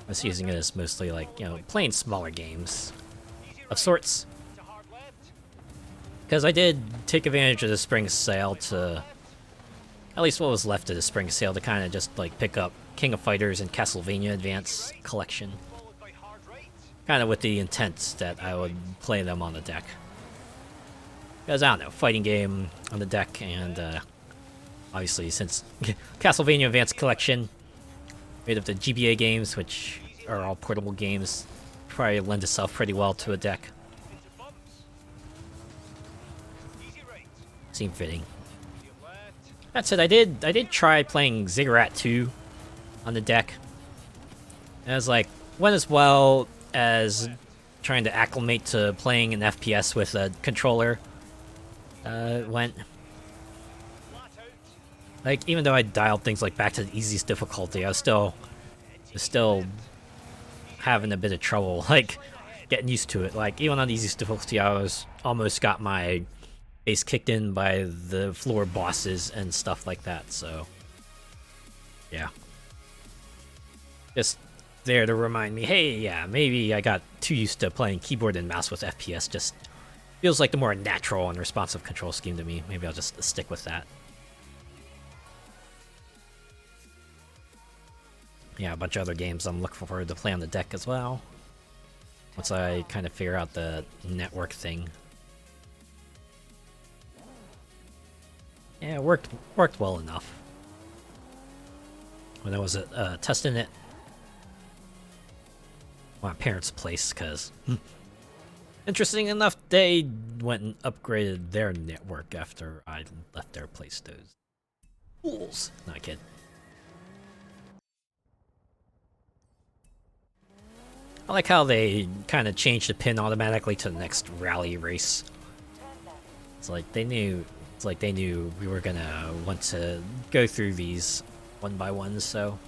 I was using it as mostly like, you know, playing smaller games of sorts. Because I did take advantage of the spring sale to, at least what was left of the spring sale, to kind of just like pick up King of Fighters and Castlevania Advance Collection. Kind of with the intent that I would play them on the deck. Because, I don't know, fighting game on the deck, and obviously since Castlevania Advance Collection made up the GBA games, which are all portable games, probably lend itself pretty well to a deck. seemed fitting. That said, I did try playing Ziggurat 2 on the deck. And it was like, went as well as trying to acclimate to playing an FPS with a controller went. Like, even though I dialed things like back to the easiest difficulty, I was still having a bit of trouble, like, getting used to it. Like, even on the easiest difficulty, I was almost got my face kicked in by the floor bosses and stuff like that, so yeah. Just there to remind me, hey, yeah, maybe I got too used to playing keyboard and mouse with FPS. Just feels like the more natural and responsive control scheme to me. Maybe I'll just stick with that. Yeah, a bunch of other games I'm looking forward to play on the deck as well, once I kind of figure out the network thing. Yeah, it worked well enough when I was testing it at my parents' place, because interesting enough, they went and upgraded their network after I left their place. Those fools. Not kidding. I like how they kind of changed the pin automatically to the next rally race. It's like they knew we were gonna want to go through these one by one, so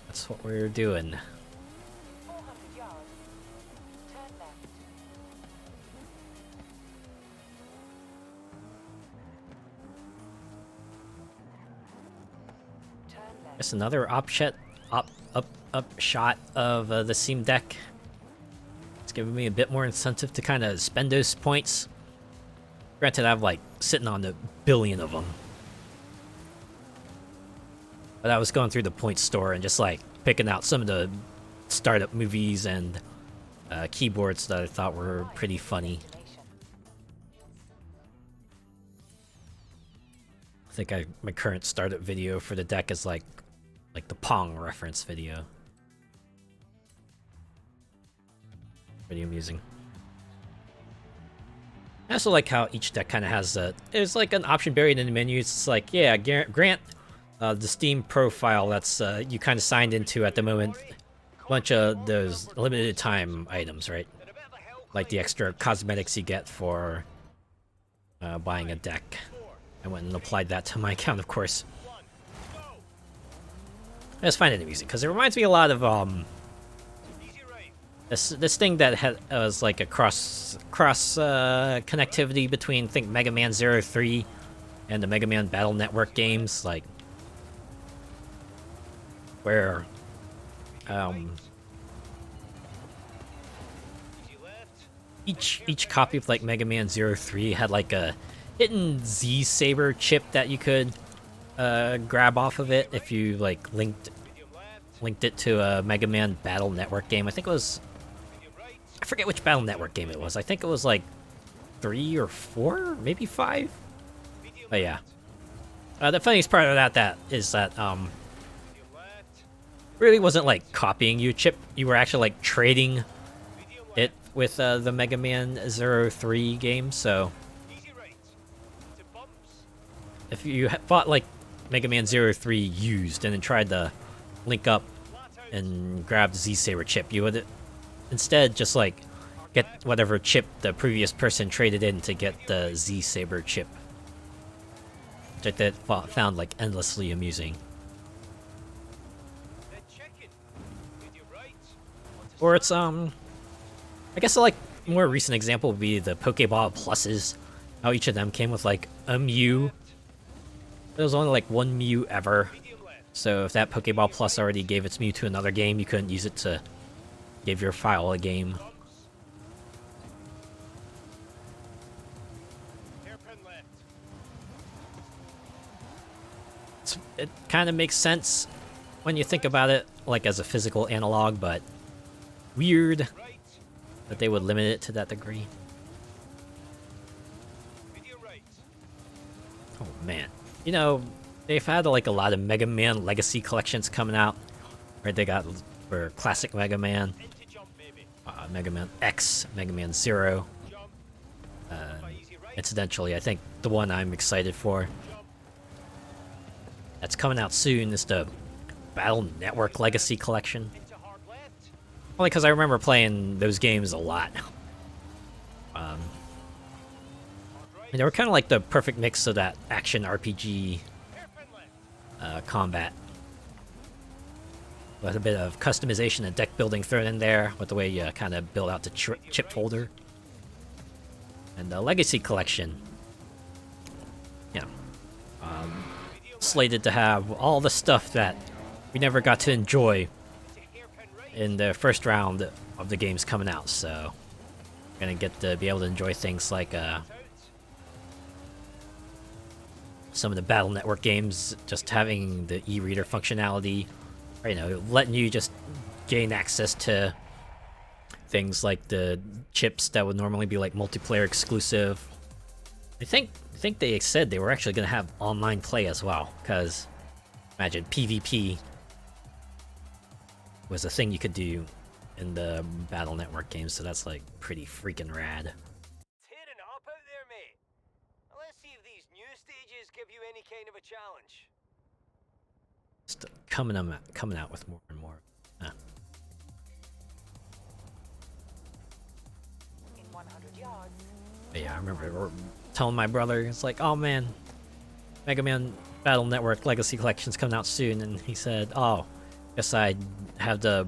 that's what we're doing. 400 yards. Turn left. Turn left. Just another up shot of the Steam Deck. It's giving me a bit more incentive to kind of spend those points. Granted, I'm like sitting on a billion of them. But I was going through the point store and just like picking out some of the startup movies and keyboards that I thought were pretty funny. I think my current startup video for the deck is like the Pong reference video. Pretty amusing. I also like how each deck kind of has there's like an option buried in the menu. It's like, yeah, grant the Steam profile that's you kind of signed into at the moment. A bunch of those limited time items, right? Like the extra cosmetics you get for buying a deck. I went and applied that to my account, of course. I just find it amusing because it reminds me a lot of this thing that was like a cross connectivity between, I think, Mega Man 03 and the Mega Man Battle Network games, like where each copy of like Mega Man 03 had like a hidden Z Saber chip that you could grab off of it if you like linked it to a Mega Man Battle Network game. I think it was, I forget which Battle Network game it was. I think it was like 3 or 4, maybe 5. But yeah, the funniest part of that is that really wasn't like copying you chip. You were actually like trading it with the Mega Man 03 game. So if you bought like Mega Man 03 used and then tried to link up and grab the Z-Saber chip, you would instead just like get whatever chip the previous person traded in to get the Z-Saber chip, which I found like endlessly amusing. Or it's I guess a like more recent example would be the Pokeball Pluses. How each of them came with like a Mew. There was only like one Mew ever, so if that Pokeball Plus already gave its Mew to another game, you couldn't use it to give your file a game. It kind of makes sense when you think about it, like as a physical analog, but weird that they would limit it to that degree. Oh man. You know, they've had like a lot of Mega Man Legacy collections coming out, right? They got for classic Mega Man, Mega Man X, Mega Man 0, Incidentally, I think the one I'm excited for that's coming out soon is the Battle Network Legacy Collection. Only because I remember playing those games a lot. They were kind of like the perfect mix of that action RPG combat. With a bit of customization and deck building thrown in there, with the way you kind of build out the chip folder. And the Legacy Collection, slated to have all the stuff that we never got to enjoy in the first round of the games coming out. So, we're gonna get to be able to enjoy things like some of the Battle Network games, just having the e-reader functionality, or, letting you just gain access to things like the chips that would normally be like multiplayer exclusive. I think they said they were actually going to have online play as well, because imagine PvP was a thing you could do in the Battle Network games, so that's like pretty freaking rad. Tearing it up out there, mate. Now let's see if these new stages give you any kind of a challenge. Just coming out with more and more. In 100 yards. But yeah, I remember telling my brother, it's like, oh man, Mega Man Battle Network Legacy Collection's coming out soon, and he said, oh, guess I'd have to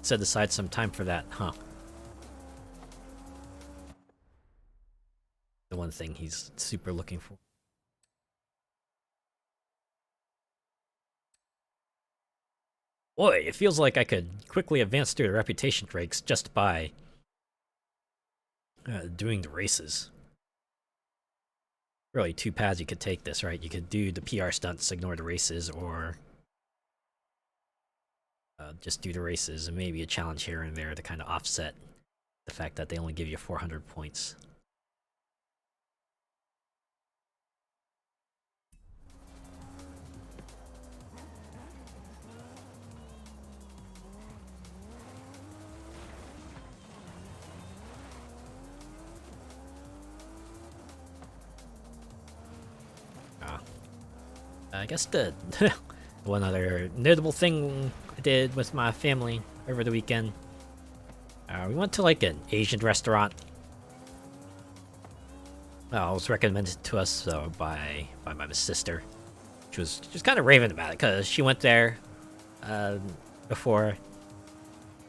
set aside some time for that, huh? The one thing he's super looking for. Boy, it feels like I could quickly advance through the reputation ranks just by doing the races. Really, two paths you could take this, right? You could do the PR stunts, ignore the races, or just do the races and maybe a challenge here and there to kind of offset the fact that they only give you 400 points. I guess the one other notable thing I did with my family over the weekend, we went to like an Asian restaurant. It was recommended to us by my sister. She was kind of raving about it because she went there before,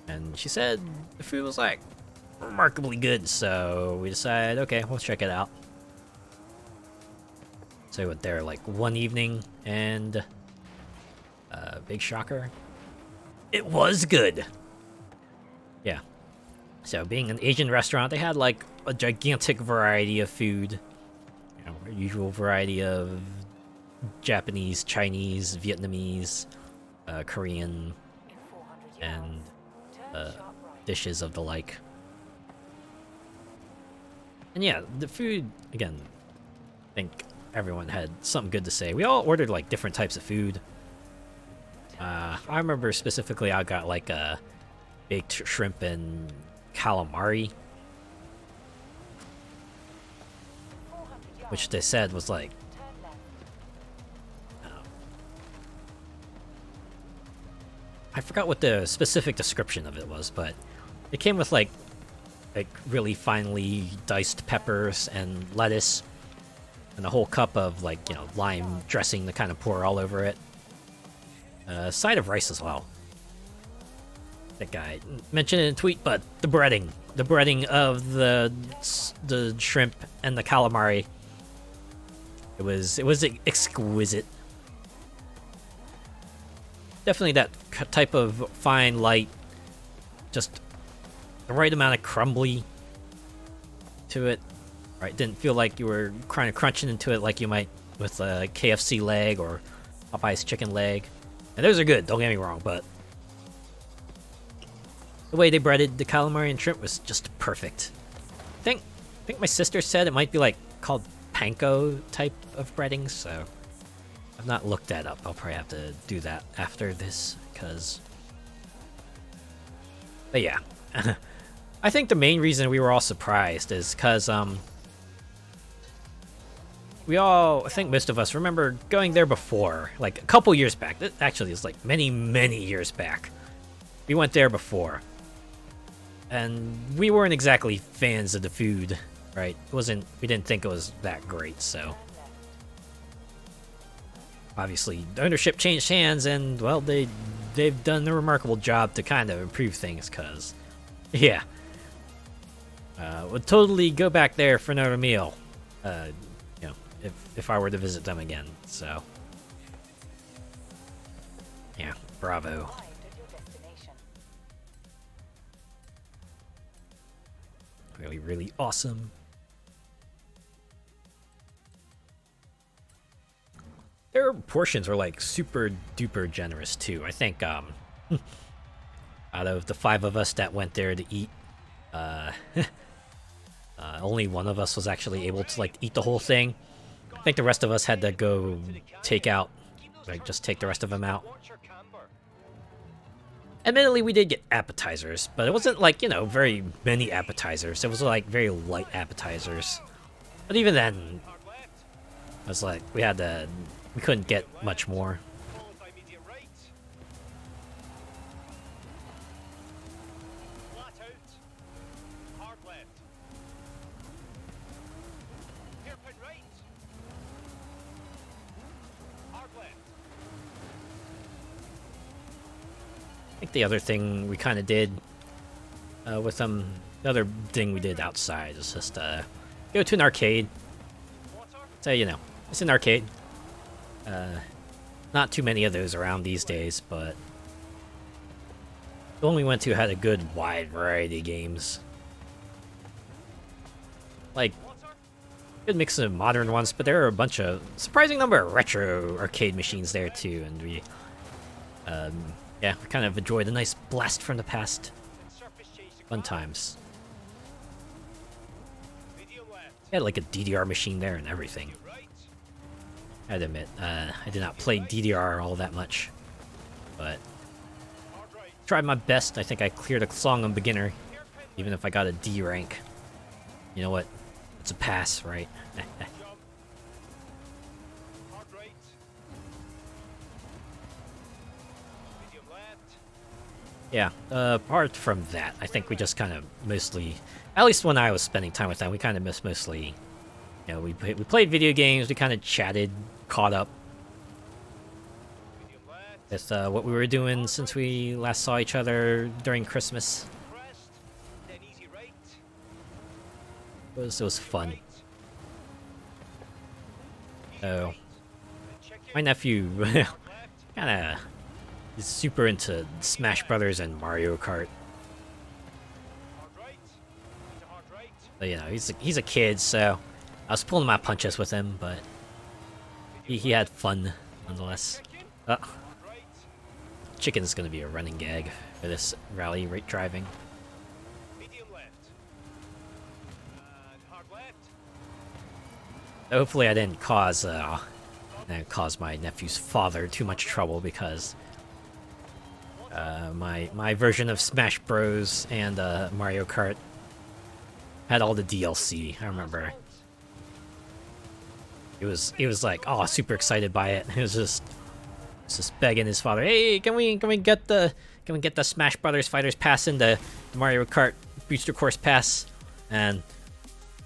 and she said the food was like remarkably good. So we decided, okay, we'll check it out. So I went there like one evening, and big shocker, it was good. Yeah. So being an Asian restaurant, they had like a gigantic variety of food. A usual variety of Japanese, Chinese, Vietnamese, Korean, and dishes of the like. And yeah, the food, again, I think everyone had something good to say. We all ordered like different types of food. I remember specifically I got like a baked shrimp and calamari, which they said was like I forgot what the specific description of it was, but it came with like really finely diced peppers and lettuce, and a whole cup of like lime dressing to kind of pour all over it. A side of rice as well. That guy mentioned it in a tweet, but the breading of the shrimp and the calamari, it was exquisite. Definitely that type of fine, light, just the right amount of crumbly to it. Right, didn't feel like you were kind of crunching into it like you might with a KFC leg or Popeye's chicken leg. And those are good, don't get me wrong, but the way they breaded the calamari and shrimp was just perfect. I think my sister said it might be like called panko type of breading, so I've not looked that up. I'll probably have to do that after this, but yeah. I think the main reason we were all surprised is because I think most of us remember going there before, like a couple years back. Actually, it's like many, many years back. We went there before. And we weren't exactly fans of the food, right? We didn't think it was that great, so. Obviously, the ownership changed hands, and, well, they've done a remarkable job to kind of improve things, because, yeah. Would totally go back there for another meal, you know, if I were to visit them again, so. Yeah, bravo. Really, really awesome. Their portions were like super duper generous too. I think out of the 5 of us that went there to eat, only one of us was actually able to like eat the whole thing. I think the rest of us had to go take out, like just take the rest of them out. Admittedly, we did get appetizers, but it wasn't like, you know, very many appetizers. It was like very light appetizers. But even then, it was like we couldn't get much more. I think the other thing we kind of did with them, the other thing we did outside is just go to an arcade. So, you know, it's an arcade. Not too many of those around these days, but the one we went to had a good wide variety of games. Like, good mix of modern ones, but there are a bunch of surprising number of retro arcade machines there too, and we yeah, we kind of enjoyed a nice blast from the past. Fun times. We had like a DDR machine there and everything. I had to admit, I did not play DDR all that much, but tried my best. I think I cleared a song on beginner, even if I got a D rank. You know what? It's a pass, right? Yeah, apart from that, I think we just kind of mostly, at least when I was spending time with them, we kind of mostly, you know, we played video games, we kind of chatted, caught up with what we were doing since we last saw each other during Christmas. It was fun. So, my nephew kind of is super into Smash Brothers and Mario Kart. So, you know, he's a kid, so I was pulling my punches with him, but he had fun nonetheless. Chicken's gonna be a running gag for this rally rate driving. Hopefully I didn't cause my nephew's father too much trouble, because my version of Smash Bros and Mario Kart had all the DLC. I remember he was like, oh, super excited by it. He was just begging his father, hey, can we get the Smash Brothers Fighters Pass and the Mario Kart Booster Course Pass? And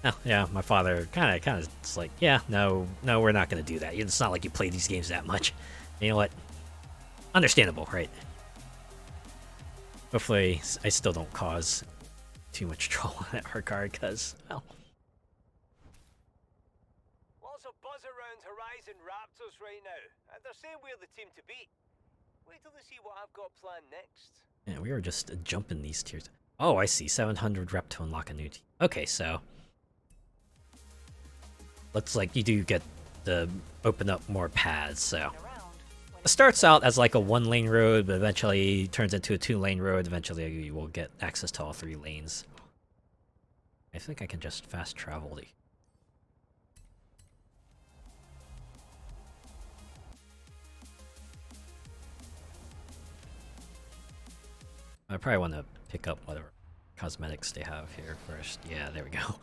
oh, yeah, my father kind of just like, yeah, no, we're not gonna do that. It's not like you play these games that much. You know what? Understandable, right? Hopefully, I still don't cause too much trouble in that regard, because, well. Lots of buzz around Horizon Raptors right now, and they're saying we're the team to beat. Wait till they see what I've got planned next. Yeah, we were just jumping these tiers. Oh, I see. 700 rep to unlock a new team. Okay, so looks like you do get to open up more paths, so it starts out as like a 1-lane road, but eventually turns into a 2-lane road. Eventually you will get access to all 3 lanes. I think I can just fast travel the... I probably want to pick up whatever cosmetics they have here first. Yeah, there we go.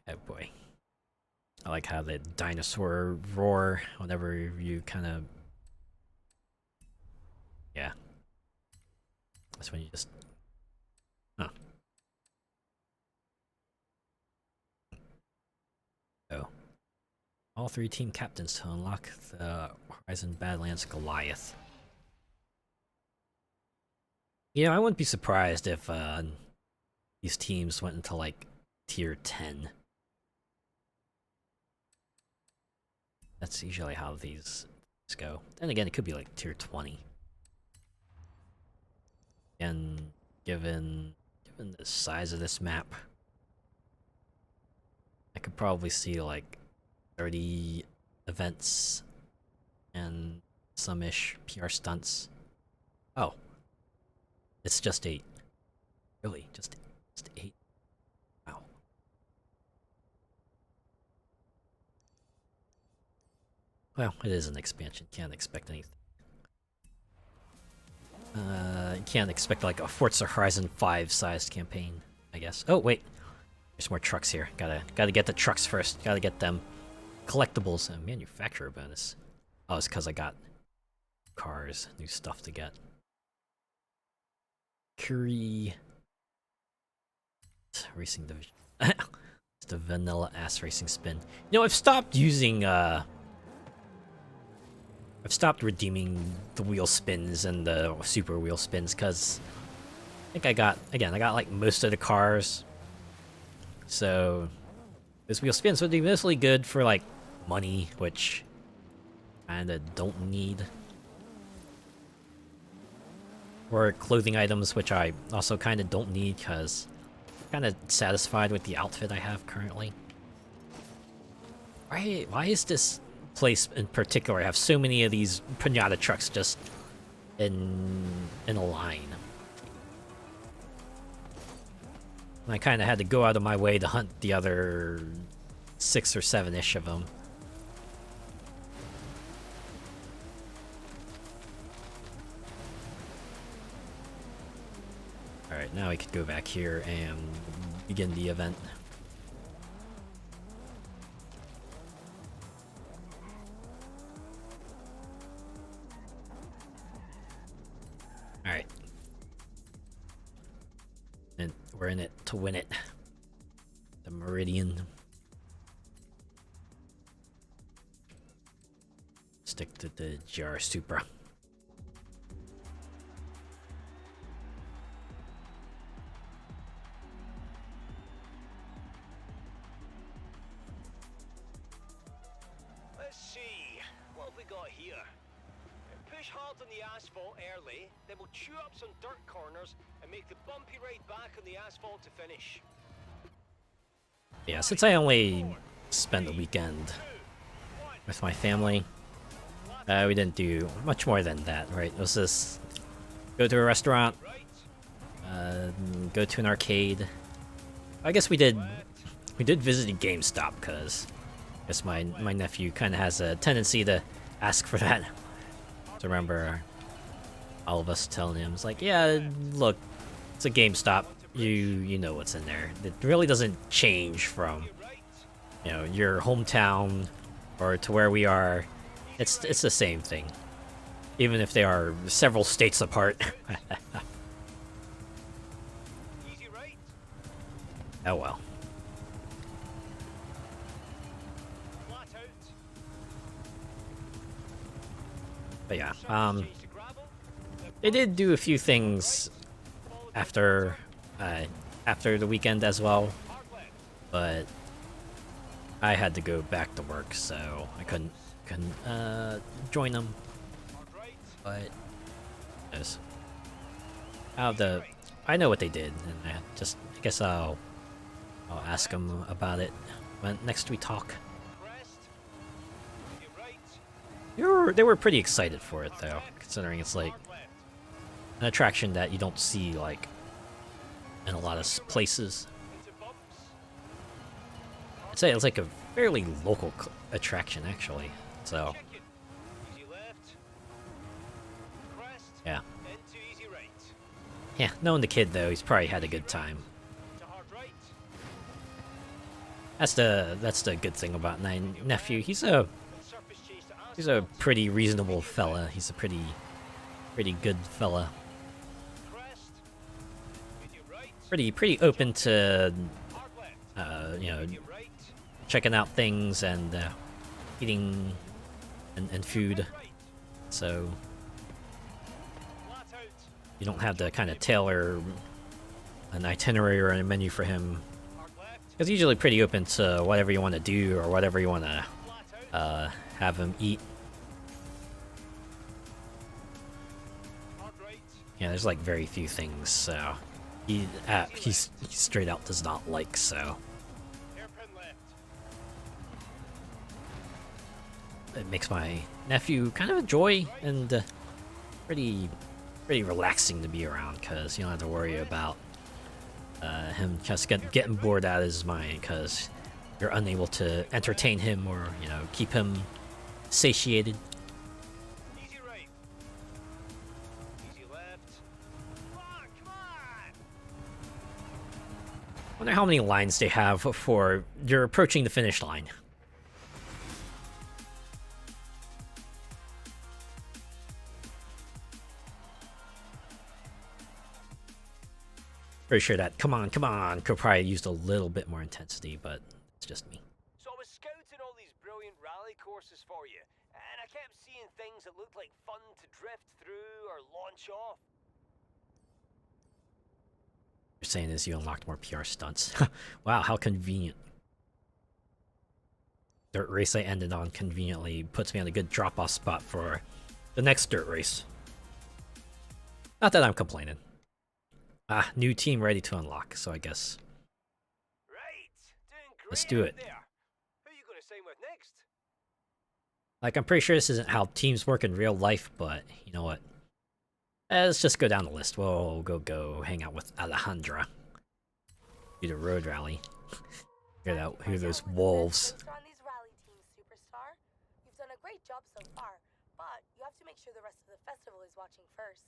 Oh boy. I like how the dinosaur roar whenever you kind of... Yeah. That's when you just... Huh. Oh. All 3 team captains to unlock the Horizon Badlands Goliath. You know, I wouldn't be surprised if these teams went into like tier 10. That's usually how these go. Then again, it could be like tier 20. And given the size of this map, I could probably see like 30 events and some-ish PR stunts. Oh. It's just 8. Really, just 8. Wow. Well, it is an expansion. Can't expect anything. You can't expect like a Forza Horizon 5 sized campaign, I guess. Oh wait, there's more trucks here. Gotta get the trucks first. Gotta get them collectibles and manufacturer bonus. Oh, it's because I got cars, new stuff to get. Curie racing division. It's the vanilla ass racing spin. You know, I've stopped using I've stopped redeeming the wheel spins and the super wheel spins because I think I got like most of the cars. So those wheel spins would be mostly good for like money, which kinda don't need. Or clothing items, which I also kinda don't need because I'm kinda satisfied with the outfit I have currently. Why is this place in particular have so many of these pinata trucks just in a line? And I kind of had to go out of my way to hunt the other 6 or 7-ish of them. Alright, now we could go back here and begin the event. Alright. And we're in it to win it. The Meridian. Stick to the GR Supra. Let's see, what have we got here? Push hard on the asphalt early, then we'll chew up some dirt corners and make the bumpy ride back on the asphalt to finish. Yeah, since I only spent the weekend with my family, we didn't do much more than that, right? It was just go to a restaurant, go to an arcade. I guess we did visit a GameStop because I guess my nephew kind of has a tendency to ask for that. So remember all of us telling him, it's like, yeah, look, it's a GameStop. You know what's in there. It really doesn't change from, you know, your hometown or to where we are. It's the same thing, even if they are several states apart. Easy right? Oh well. Flat out. But yeah, Change to gravel. they did do a few things after the weekend as well, Hard left. but I had to go back to work, so I couldn't join them. Hard right. But yes, I know what they did, and I guess I'll ask them about it when next we talk. Crest. Easy right. They were pretty excited for it though, considering it's like Hard left. an attraction that you don't see like in a lot of places. Into bumps. I'd say it's like a fairly local attraction actually. So Chicken. Easy left. Crest. yeah, Into easy right. knowing the kid though, he's probably had a good time. To hard right. That's the good thing about my nephew. He's a pretty reasonable fella. He's a pretty good fella. Pretty open to you know, checking out things and eating and food. So you don't have to kind of tailor an itinerary or a menu for him. He's usually pretty open to whatever you want to do or whatever you want to have him eat. Yeah, there's like very few things, so he straight out does not like, so it makes my nephew kind of a joy and pretty relaxing to be around, because you don't have to worry about him just getting bored out of his mind because you're unable to entertain him or, you know, keep him satiated. Easy right. Easy left. Come on! Wonder how many lines they have for you're approaching the finish line. Pretty sure that come on could probably used a little bit more intensity, but it's just me. So I was scouting all these brilliant rally courses for you, and I kept seeing things that looked like fun to drift through or launch off. You're saying is you unlocked more PR stunts. Wow, how convenient. Dirt race I ended on conveniently puts me on a good drop-off spot for the next dirt race. Not that I'm complaining. New team ready to unlock, so I guess Right, doing great. let's do it. There. Who are you going to sign with next? Like, I'm pretty sure this isn't how teams work in real life, but you know what? Let's just go down the list. We'll go hang out with Alejandra. Do the road rally. Hear those wolves. On these rally teams, superstar. You've done a great job so far, but you have to make sure the rest of the festival is watching first.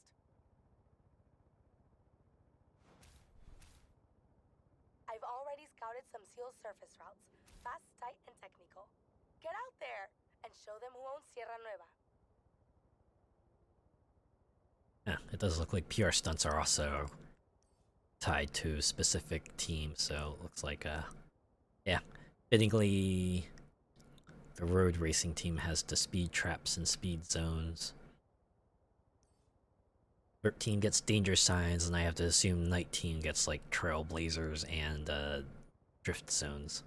I've already scouted some sealed surface routes, fast, tight, and technical. Get out there and show them who owns Sierra Nueva. Yeah, it does look like PR stunts are also tied to a specific team, so it looks like yeah, fittingly the road racing team has the speed traps and speed zones. 13 gets danger signs, and I have to assume night team gets like trailblazers and drift zones.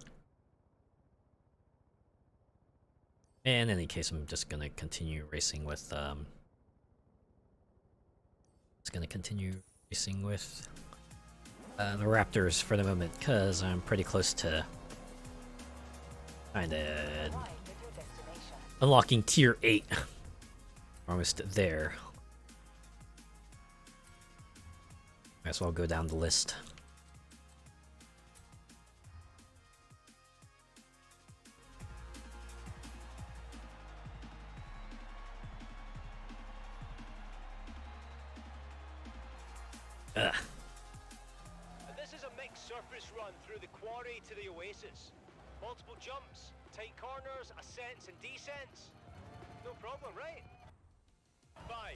And in any case, I'm just gonna continue racing with the Raptors for the moment, because I'm pretty close to kinda unlocking tier 8. Almost there. Might as well go down the list. And this is a mixed surface run through the quarry to the oasis. Multiple jumps, tight corners, ascents and descents. No problem, right? 5,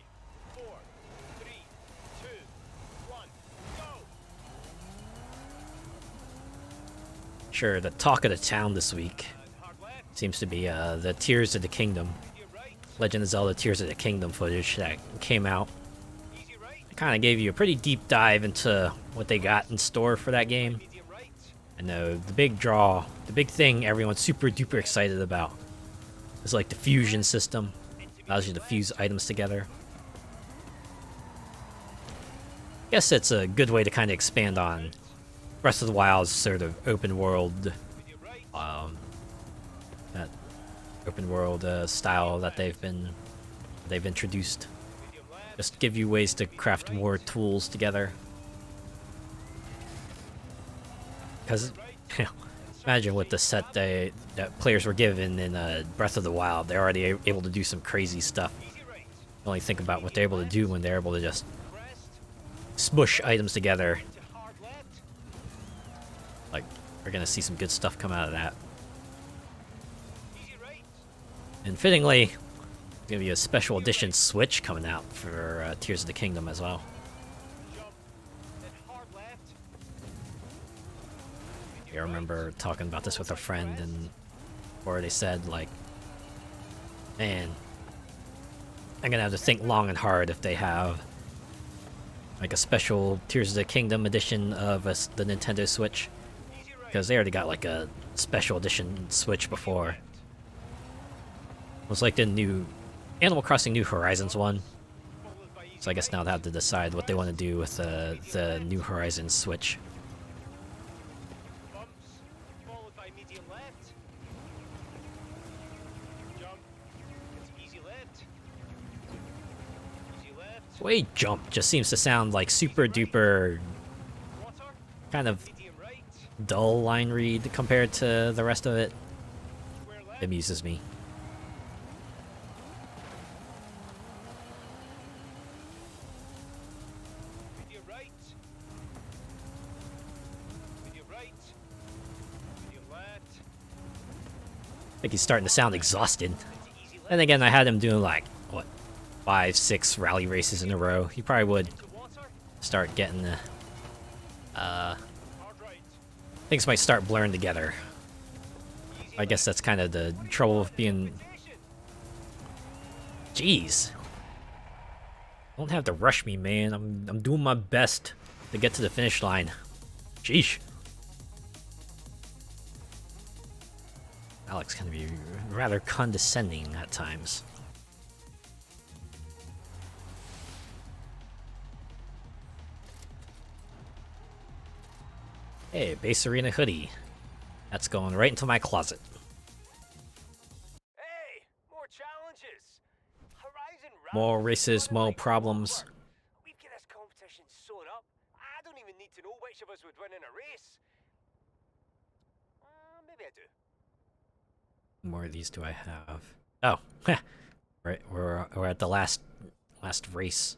4, 3, 2, 1, go! Sure, the talk of the town this week seems to be the Tears of the Kingdom. Legend of Zelda Tears of the Kingdom footage that came out. It kind of gave you a pretty deep dive into what they got in store for that game. I know the big draw, the big thing everyone's super duper excited about is like the fusion system. Allows you to fuse items together. I guess it's a good way to kind of expand on Breath of the Wild's sort of open world, that open world style that they've introduced. Just give you ways to craft more tools together. Because imagine with the set that players were given in Breath of the Wild, they're already able to do some crazy stuff. Only think about what they're able to do when they're able to just smush items together. Like, for we're gonna see some good stuff come out of that. Easy right. And fittingly, there's gonna be a special edition Switch coming out for Tears of the Kingdom as well. Jump. Then hard left. I remember talking about this with a friend, and or they said like, man, I'm gonna have to think long and hard if they have like a special Tears of the Kingdom edition of the Nintendo Switch, Easy right. because they already got like a special edition Switch before. It was like the new Animal Crossing New Horizons one. Followed by easy So I guess now they have to decide what they want to do with the New Horizons Switch. bumps. Followed by medium left. Jump. It's easy left. Easy left. The way jump just seems to sound like super duper Water. kind of Medium right. dull line read compared to the rest of it. Square left. It amuses me. Medium right. Medium right. Medium left. I think he's starting to sound exhausted. Into easy left. And again, I had him doing like, what, 5-6 rally races in a row. He probably would Into water. start getting Hard right. things might start blurring together. Easy I guess that's kind of the trouble with being... limitation. Jeez. Don't have to rush me, man. I'm doing my best to get to the finish line. Sheesh. Alex can be rather condescending at times. Hey, Base Arena hoodie. That's going right into my closet. Hey, more challenges. Horizon More Rally races, running more like problems. clockwork. We've got this competition sewn up. I don't even need to know which of us would win in a race. Maybe I do. What more of these do I have? Oh, right. We're at the last race.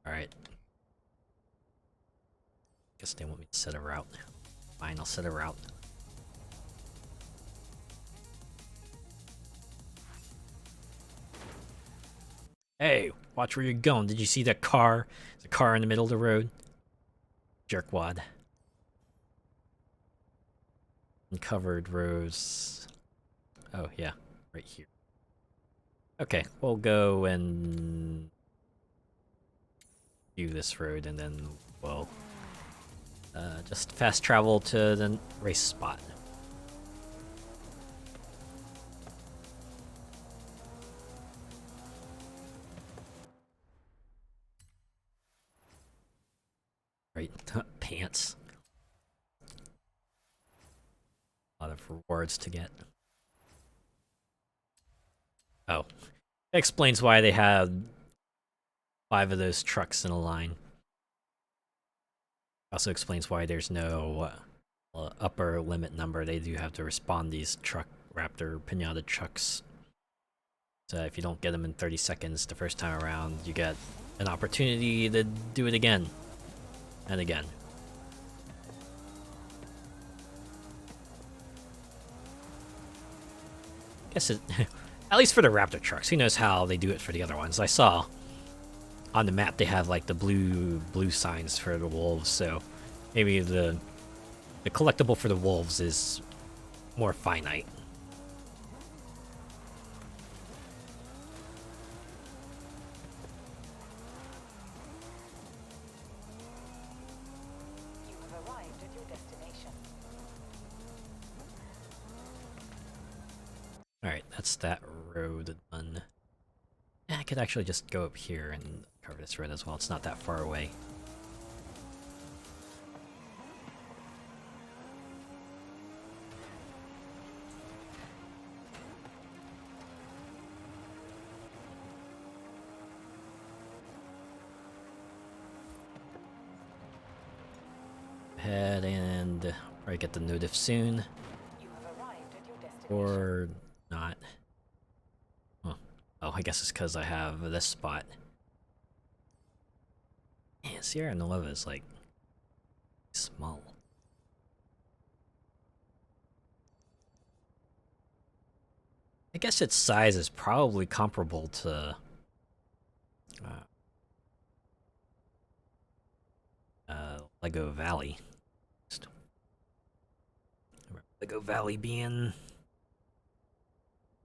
All right. Guess they want me to set a route. Fine, I'll set a route. Hey, watch where you're going. Did you see that car? There's a car in the middle of the road. Jerkwad. Uncovered roads. Oh, yeah. Right here. Okay, we'll go and do this road, and then we'll just fast travel to the race spot. Right, pants. A lot of rewards to get. Oh, that explains why they had 5 of those trucks in a line. Also explains why there's no upper limit number. They do have to respawn these truck Raptor Pinata trucks. So if you don't get them in 30 seconds the first time around, you get an opportunity to do it again and again. Guess it, at least for the Raptor trucks. Who knows how they do it for the other ones? I saw on the map they have like the blue signs for the wolves, so maybe the collectible for the wolves is more finite. You have arrived at your destination. Alright, that's that road done. Yeah, I could actually just go up here and cover this road as well. It's not that far away. Head and probably get the notif soon. You have arrived at your destination. Or not. Oh, I guess it's because I have this spot. Man, Sierra Nueva is like small. I guess its size is probably comparable to Lego Valley. Lego Valley being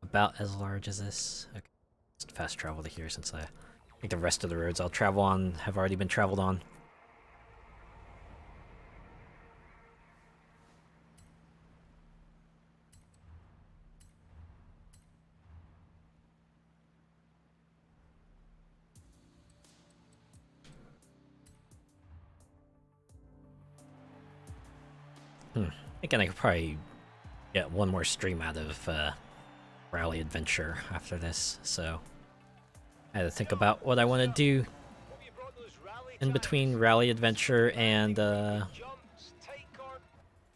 about as large as this. Okay, just fast travel to here since I think the rest of the roads I'll travel on have already been traveled on. Thinking I could probably get one more stream out of Rally Adventure after this, so I had to think about what I want to do in between Rally Adventure and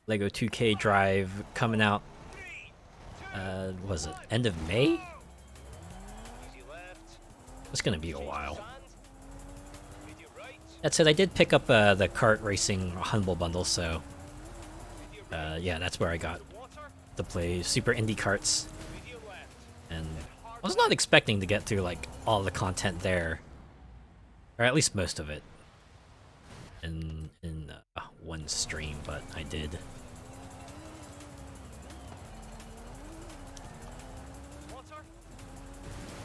Lego 2K Drive coming out. Was it end of May? It's gonna be a while. That said, I did pick up the kart racing Humble Bundle, so yeah, that's where I got to play Super Indie Karts. And I was not expecting to get through like all the content there, or at least most of it, in one stream, but I did.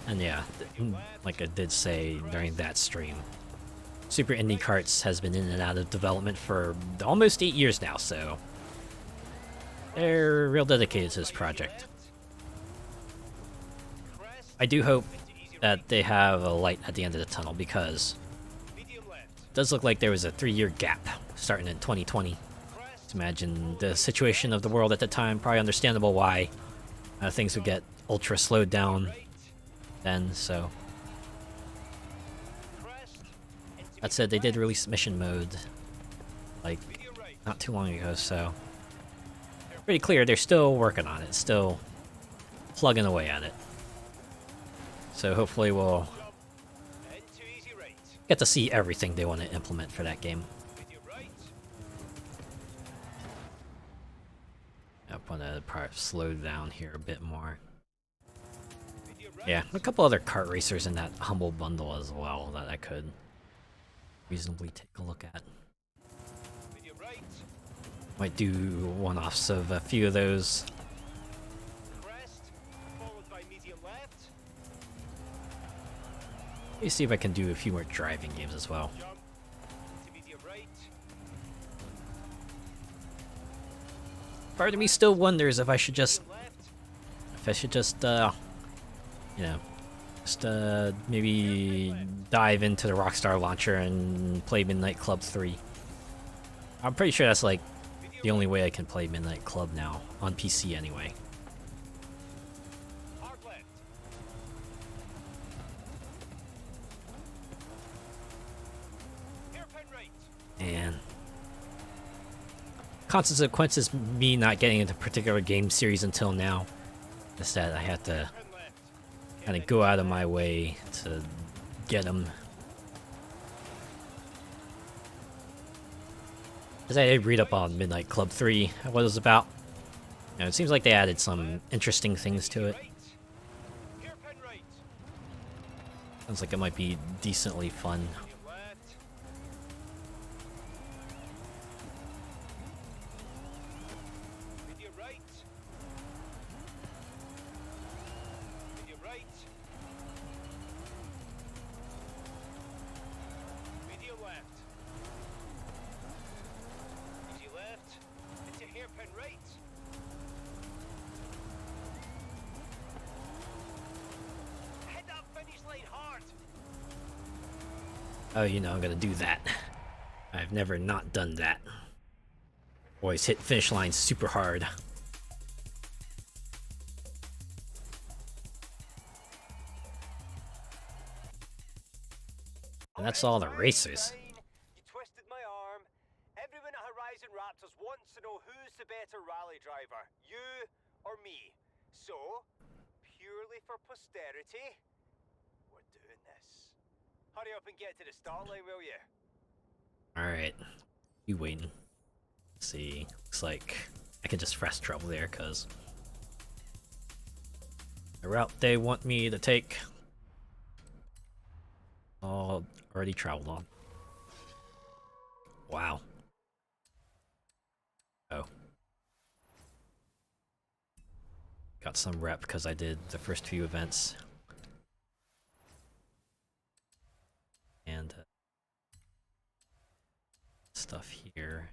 And yeah, like I did say during that stream, Super Indie Karts has been in and out of development for almost 8 years now, so they're real dedicated to this project. I do hope that they have a light at the end of the tunnel, because it does look like there was a 3-year gap starting in 2020. Just imagine the situation of the world at the time, probably understandable why things would get ultra slowed down then, so. That said, they did release mission mode like not too long ago, so pretty clear they're still working on it, still plugging away at it. So hopefully we'll get to see everything they want to implement for that game. I want to probably slow down here a bit more. Yeah, a couple other kart racers in that Humble Bundle as well that I could reasonably take a look at. Might do one-offs of a few of those. Let me see if I can do a few more driving games as well. Part of me still wonders if I should just, you know, just maybe dive into the Rockstar launcher and play Midnight Club 3. I'm pretty sure that's like the only way I can play Midnight Club now, on PC anyway. And consequences me not getting into a particular game series until now is that I had to kind of go out of my way to get them. As I did read up on Midnight Club 3, what it was about. You know, it seems like they added some interesting things to it. Sounds like it might be decently fun. Oh, you know, I'm gonna do that. I've never not done that. Always hit finish line super hard. And that's all the racers. You twisted my arm. Everyone at Horizon Raptors wants to know who's the better rally driver, you or me. So, purely for posterity, we're doing this. Hurry up and get to the start line, will you? Alright. You waiting. Let's see. Looks like I can just fast travel there, cause The route they want me to take. All already traveled on. Wow. Oh. Got some rep because I did the first few events. And stuff here.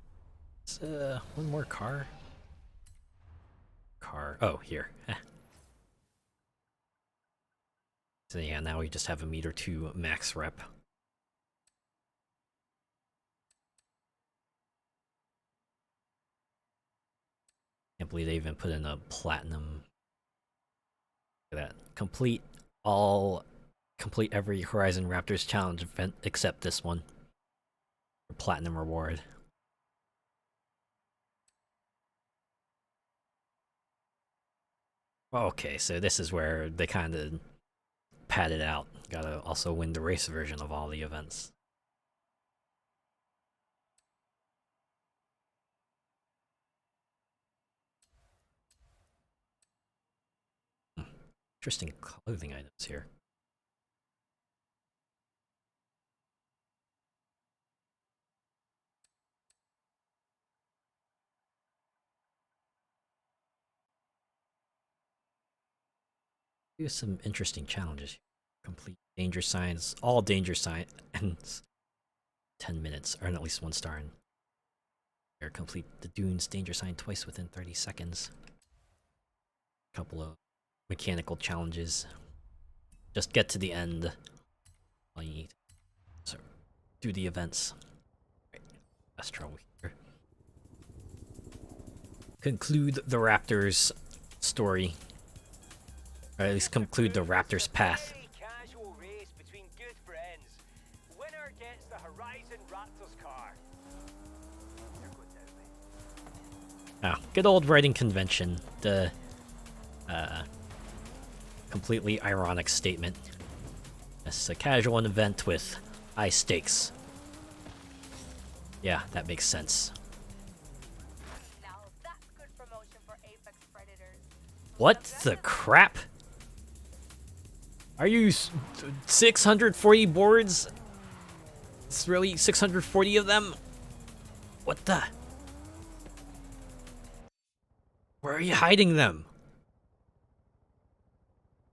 It's, one more car. Oh, here. So yeah, now we just have a meter to max rep. Can't believe they even put in a platinum. Look at that. Complete every Horizon Raptors challenge event except this one. For platinum reward. Okay, so this is where they kind of padded out. Gotta also win the race version of all the events. Interesting clothing items here. Here's some interesting challenges. Complete danger signs, all danger signs. 10 minutes, earn at least 1 star, and complete the dunes danger sign twice within 30 seconds. Couple of mechanical challenges. Just get to the end. All you need. So, do the events. Right. That's trouble here. Conclude the Raptors story. Or at least conclude the Raptors path. Casual race between good friends. Winner gets the Horizon Raptors car. Oh, good old writing convention. The completely ironic statement. It's a casual event with high stakes. Yeah, that makes sense. Now that's good promotion for Apex Predators. What the crap? Are you 640 boards? It's really 640 of them? What the? Where are you hiding them?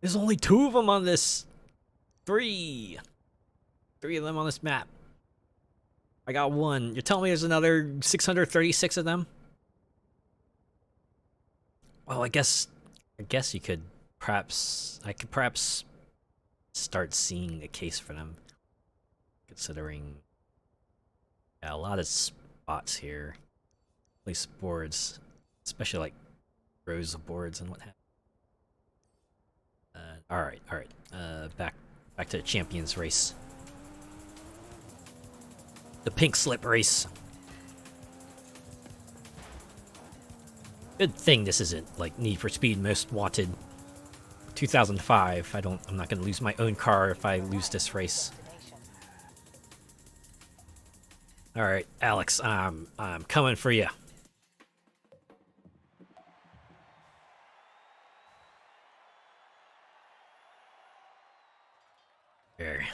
There's only 2 of them on this. 3 of them on this map. I got 1. You're telling me there's another 636 of them? Well, I guess you could perhaps... I could perhaps start seeing a case for them. Considering... Yeah, a lot of spots here. Place boards. Especially like rows of boards and what have you. Alright. Back to the champions race. The pink slip race. Good thing this isn't like Need for Speed Most Wanted 2005. I'm not gonna lose my own car if I lose this race. Alright, Alex, I'm coming for you. There.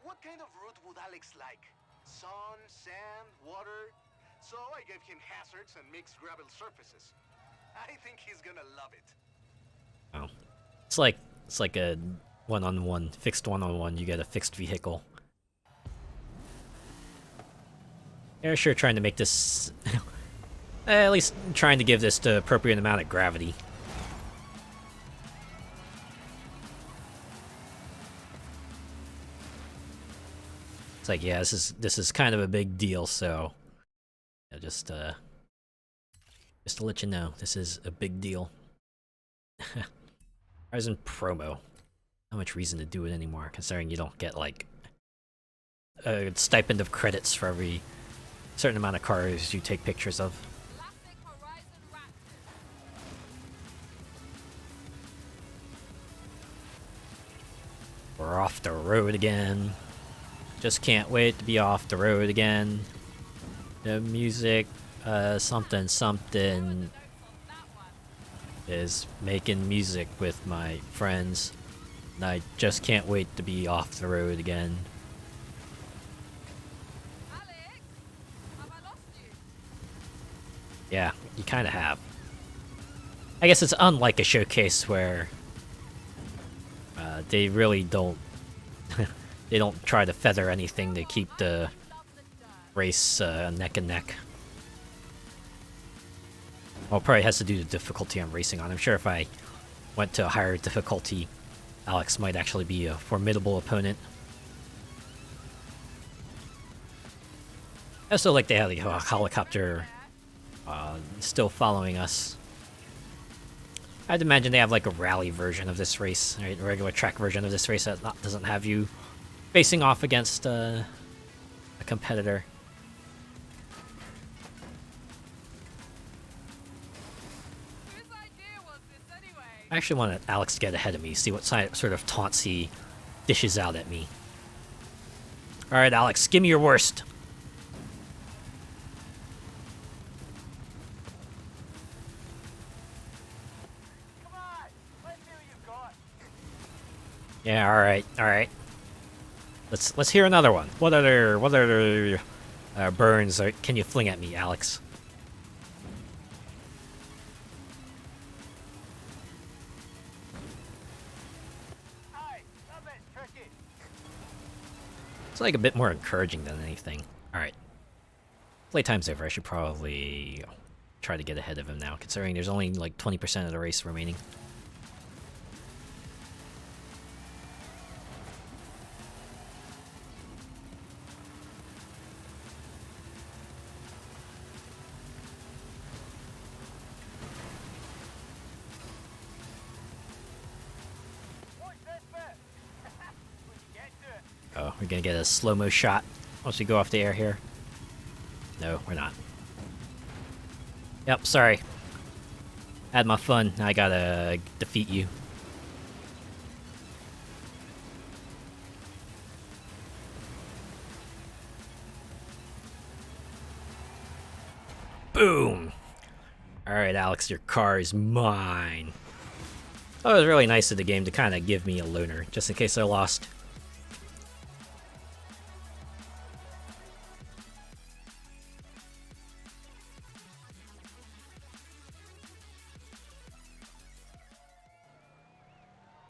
What kind of route would Alex like? Sun, sand, water? So I gave him hazards and mixed gravel surfaces. I think he's gonna love it. Oh. It's like a fixed one-on-one, you get a fixed vehicle. They're sure trying to make this at least trying to give this the appropriate amount of gravity. It's like, yeah, this is kind of a big deal, so yeah, just to let you know, this is a big deal. Horizon promo. Not much reason to do it anymore, considering you don't get like a stipend of credits for every certain amount of cars you take pictures of. Classic Horizon Raptors. We're off the road again. Just can't wait to be off the road again. The music, something. is making music with my friends, and I just can't wait to be off the road again. Alex, have I lost you? Yeah, you kind of have. I guess it's unlike a showcase where they really don't they don't try to feather anything to keep the race neck and neck. Well, it probably has to do with the difficulty I'm racing on. I'm sure if I went to a higher difficulty, Alex might actually be a formidable opponent. I also like they have the helicopter still following us. I'd imagine they have like a rally version of this race, right? A regular track version of this race that doesn't have you facing off against a competitor. Whose idea was this anyway? I actually wanted Alex to get ahead of me, see what sort of taunts he dishes out at me. Alright, Alex, give me your worst. Come on, let's see what you've got. Yeah, alright, alright. Let's hear another one. What other burns can you fling at me, Alex? Aye, that bit's tricky. It's like a bit more encouraging than anything. Alright. Playtime's over. I should probably try to get ahead of him now, considering there's only like 20% of the race remaining. Watch this bit. When you get to it. Oh, we're gonna get a slow-mo shot once we go off the air here. No, we're not. Yep, sorry. Had my fun. Now I gotta defeat you. Boom! Alright, Alex, your car is mine. Oh, it was really nice of the game to kind of give me a loaner, just in case I lost.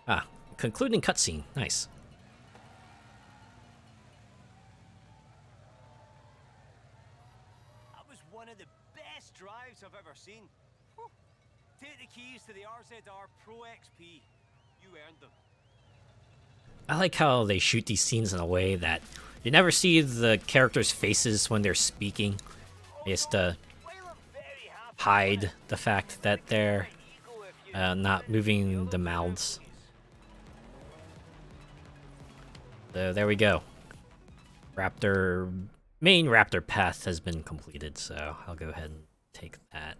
Ah, concluding cutscene. Nice. That was one of the best drives I've ever seen. Whew. Take the keys to the RZR Pro XP. You earned them. I like how they shoot these scenes in a way that you never see the characters' faces when they're speaking. Just to While I'm very happy hide the fact that they're ego if you not moving the mouths. So there we go. Main Raptor path has been completed, so I'll go ahead and take that.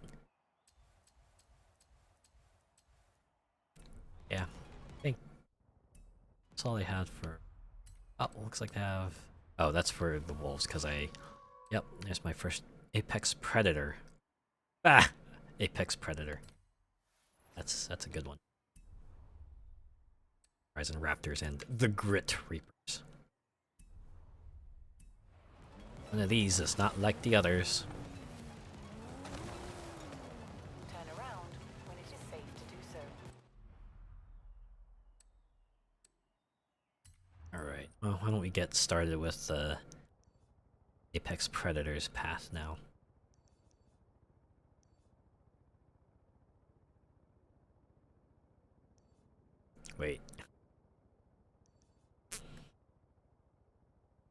Yeah, I think that's all I had for... Oh, looks like they have... Oh, that's for the wolves, because Yep, there's my first Apex Predator. Ah! Apex Predator. That's a good one. Horizon Raptors and the Grit Reapers. One of these is not like the others. Turn around when it is safe to do so. Alright, well, why don't we get started with the Apex Predators path now. Wait.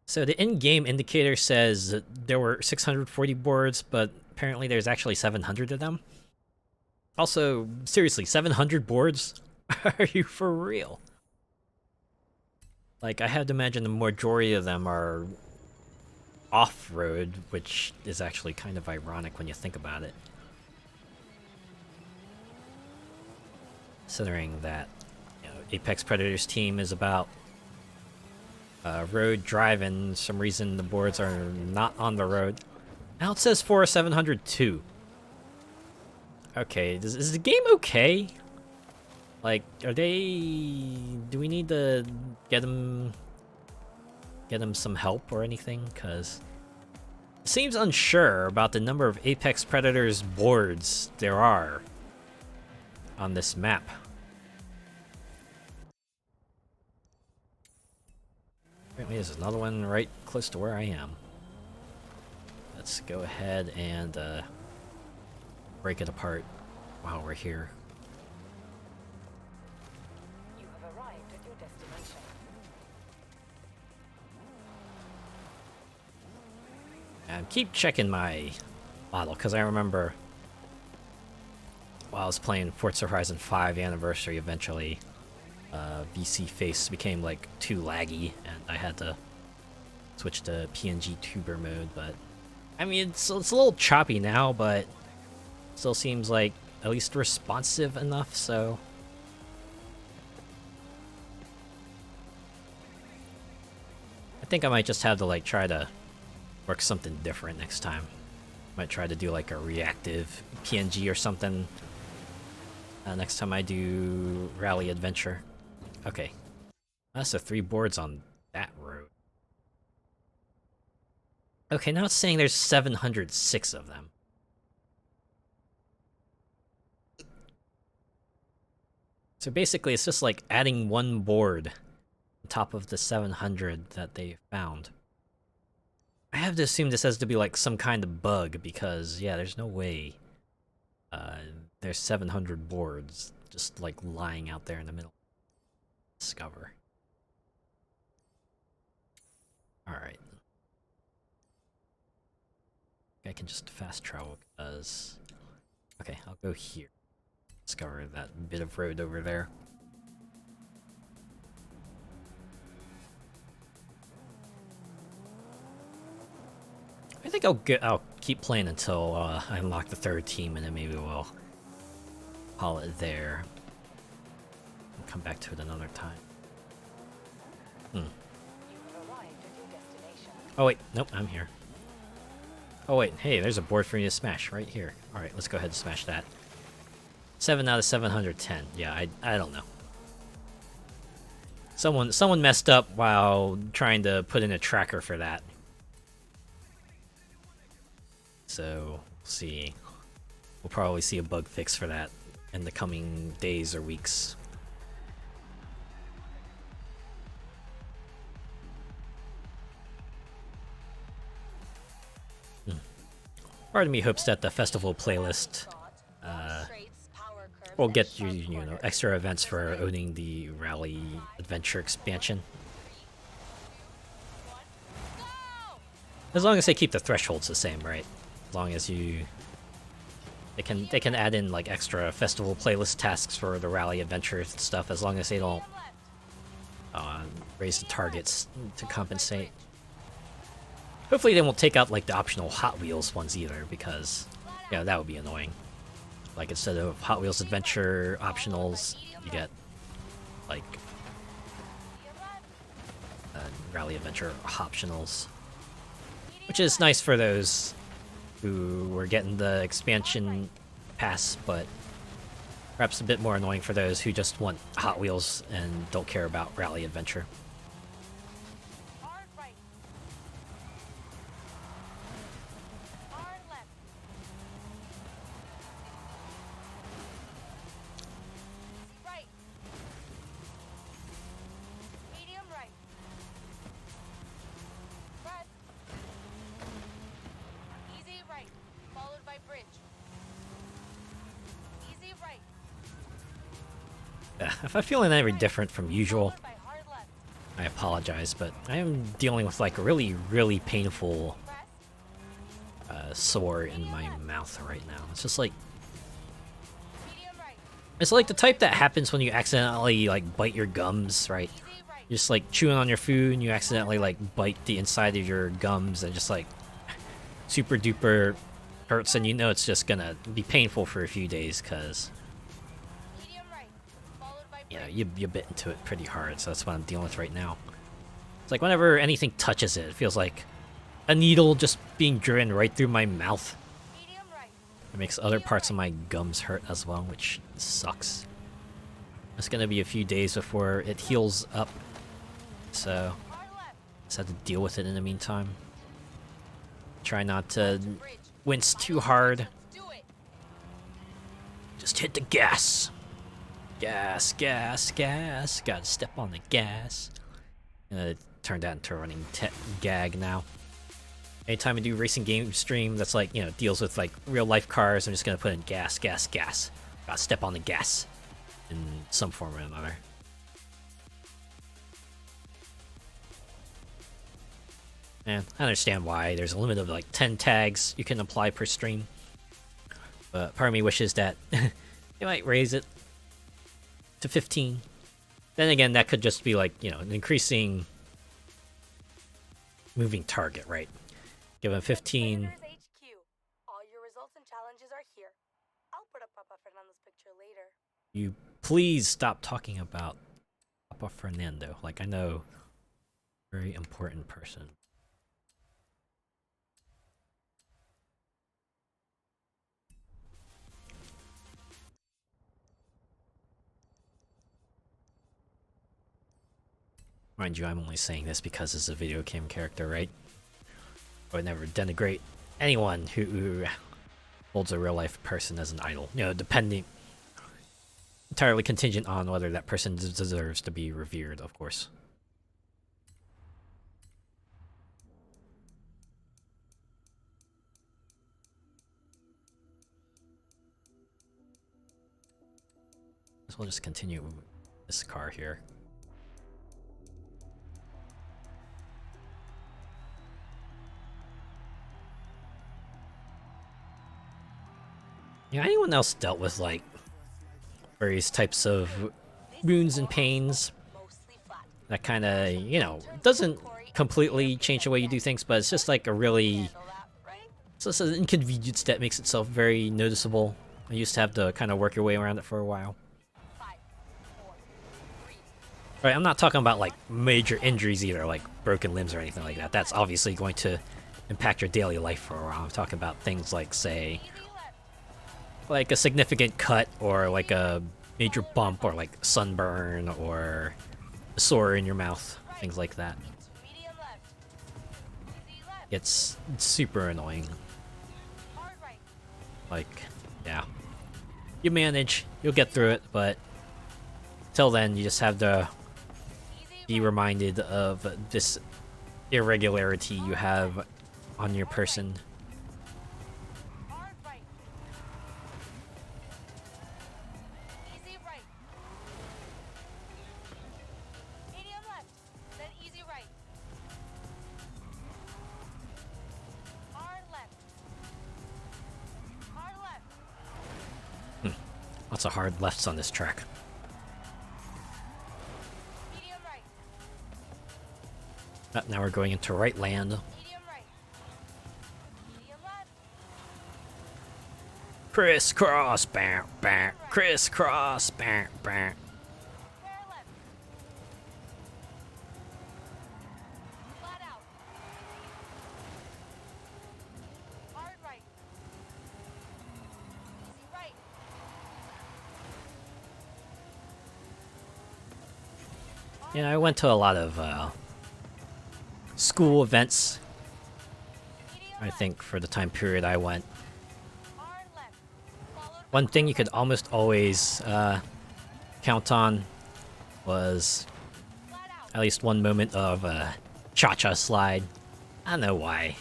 So the in-game indicator says that there were 640 boards, but apparently there's actually 700 of them. Also, seriously, 700 boards? Are you for real? Like, I had to imagine the majority of them are off-road, which is actually kind of ironic when you think about it. Considering that, you know, Apex Predators team is about road driving. For some reason the boards are not on the road. Now it says for 702. Okay, is the game okay? Like, are they... Do we need to get them some help or anything? Because it seems unsure about the number of Apex Predators boards there are on this map. Apparently there's another one right close to where I am. Let's go ahead and break it apart while we're here. You have arrived at your destination. And keep checking my model, because I remember while I was playing Forza Horizon 5 Anniversary, eventually VC face became like too laggy, and I had to switch to PNG tuber mode. But I mean, it's a little choppy now, but still seems like at least responsive enough. So I think I might just have to like try to work something different next time. Might try to do like a reactive PNG or something next time I do Rally Adventure. Okay, that's the 3 boards on that road. Okay, now it's saying there's 706 of them. So basically it's just like adding 1 board on top of the 700 that they found. I have to assume this has to be like some kind of bug, because yeah, there's no way there's 700 boards just like lying out there in the middle. Discover. Alright. I can just fast travel because... Okay, I'll go here. Discover that bit of road over there. I think I'll keep playing until I unlock the 3rd team, and then maybe we'll call it there. And come back to it another time. Oh wait, nope, I'm here. Oh wait, hey, there's a board for me to smash right here. Alright, let's go ahead and smash that. 7 out of 710. Yeah, I don't know. Someone messed up while trying to put in a tracker for that. So, we'll see. We'll probably see a bug fix for that in the coming days or weeks. Part of me hopes that the festival playlist will get you know, extra events for owning the Rally Adventure expansion. As long as they keep the thresholds the same, right? As long as they can add in like extra festival playlist tasks for the Rally Adventure stuff, as long as they don't raise the targets to compensate. Hopefully they won't take out like the optional Hot Wheels ones either, because yeah, that would be annoying. Like instead of Hot Wheels Adventure optionals, you get like Rally Adventure optionals, which is nice for those who were getting the expansion pass, but perhaps a bit more annoying for those who just want Hot Wheels and don't care about Rally Adventure. If I'm feeling any different from usual, I apologize, but I am dealing with like a really, really painful sore in my mouth right now. It's just like... It's like the type that happens when you accidentally like bite your gums, right? You're just like chewing on your food and you accidentally like bite the inside of your gums and just like super duper hurts, and you know it's just gonna be painful for a few days because... Yeah, you bit into it pretty hard, so that's what I'm dealing with right now. It's like whenever anything touches it, it feels like a needle just being driven right through my mouth. It makes other parts of my gums hurt as well, which sucks. It's gonna be a few days before it heals up, so just have to deal with it in the meantime. Try not to wince too hard. Just hit the gas. Gas, gas, gas. Gotta step on the gas. Gonna turn that into a running gag now. Anytime I do racing game stream that's like, you know, deals with like real life cars, I'm just gonna put in gas, gas, gas. Gotta step on the gas in some form or another. And I understand why there's a limit of like 10 tags you can apply per stream. But part of me wishes that they might raise it to 15. Then again, that could just be like, you know, an increasing moving target, right? Give them 15. HQ. All your results and challenges are here. I'll put up Papa Fernando's picture later. You please stop talking about Papa Fernando. Like, I know, very important person. Mind you, I'm only saying this because it's a video game character, right? I would never denigrate anyone who holds a real life person as an idol. You know, depending, entirely contingent on whether that person deserves to be revered, of course. So we'll just continue this car here. Yeah, anyone else dealt with like various types of wounds and pains that kind of, you know, doesn't completely change the way you do things, but it's just like a really, it's just an inconvenience that makes itself very noticeable. I used to have to kind of work your way around it for a while. Right, I'm not talking about like major injuries either, like broken limbs or anything like that. That's obviously going to impact your daily life for a while. I'm talking about things like, say, like a significant cut or like a major bump or like sunburn or a sore in your mouth, things like that. It's super annoying. Like, yeah. You manage, you'll get through it, but till then you just have to be reminded of this irregularity you have on your person. Lots of hard lefts on this track. Now we're going into right land. Crisscross, bam, bam, crisscross, bam, bam. Yeah, I went to a lot of school events. I think for the time period I went. One thing you could almost always count on was at least one moment of a cha-cha slide. I don't know why,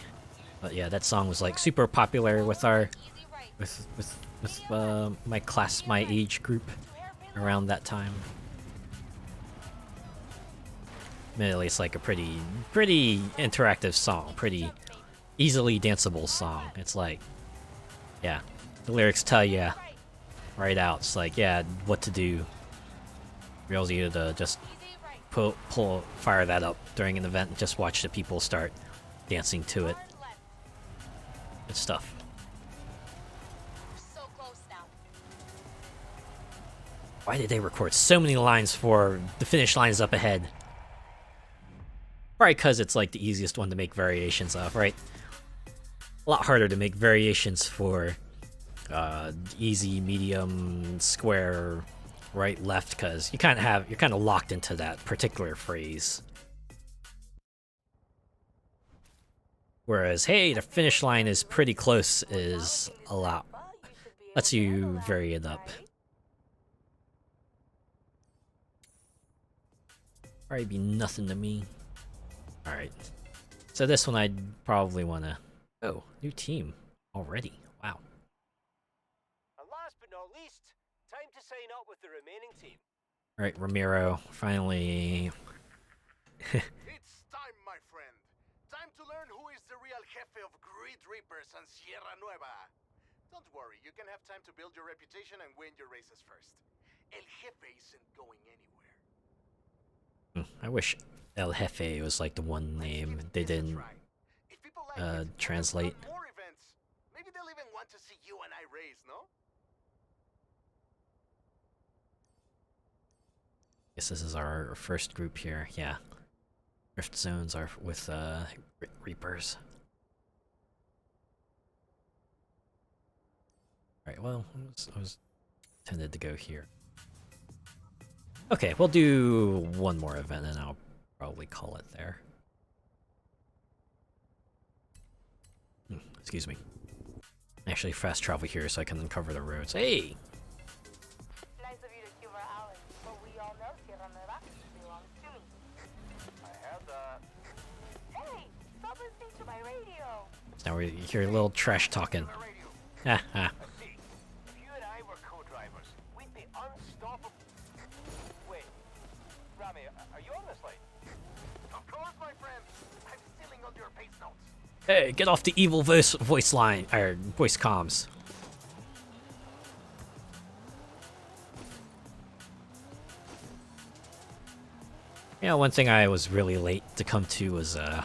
but yeah, that song was like super popular with our my class, my age group around that time. Admittedly, it's like a pretty interactive song, pretty easily danceable song. It's like, yeah, the lyrics tell you right out. It's like, yeah, what to do. Reals you to just fire that up during an event and just watch the people start dancing to it. Good stuff. Why did they record so many lines for the finish line is up ahead? Probably because it's like the easiest one to make variations of, right? A lot harder to make variations for easy, medium, square, right, left, because you're kind of locked into that particular phrase. Whereas, hey, the finish line is pretty close is a lot. Lets you vary it up. Probably be nothing to me. Alright. So this one I'd probably want to... Oh, new team already. Wow. And last but not least, time to sign up with the remaining team. Alright, Ramiro, finally... It's time, my friend. Time to learn who is the real jefe of Greed Reapers on Sierra Nueva. Don't worry, you can have time to build your reputation and win your races first. El Jefe isn't going anywhere. I wish El Jefe was like the one name they didn't translate. More events. Maybe they'll even want to see you and I race, no? Guess this is our first group here. Yeah, Rift Zones are with Reapers. Alright, well, I was intended to go here. Okay, we'll do one more event and I'll probably call it there. Excuse me. Actually, fast travel here so I can uncover the roads. Hey! Nice of you to humor Alan, but we all know Sierra Nueva belongs to me. I heard that. Hey, stop listening to my radio. Now we hear a little trash talking. Ha ha. See, if you and I were co-drivers, we'd be unstoppable. Wait, Rami, are you on this line? Of course, my friend. I'm stealing all your pace notes. Hey, get off the evil voice line, or voice comms. You know, one thing I was really late to come to was the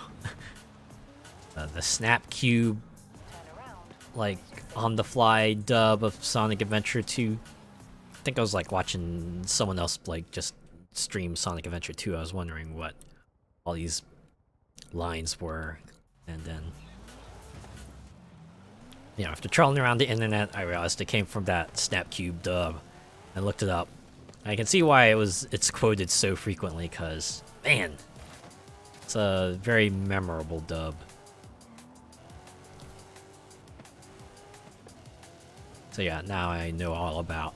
Snap Cube, like on the fly dub of Sonic Adventure 2. I think I was like watching someone else like just stream Sonic Adventure 2. I was wondering what all these lines were. And then, you know, after trolling around the internet, I realized it came from that Snapcube dub. I looked it up. I can see why it's quoted so frequently, because, man, it's a very memorable dub. So yeah, now I know all about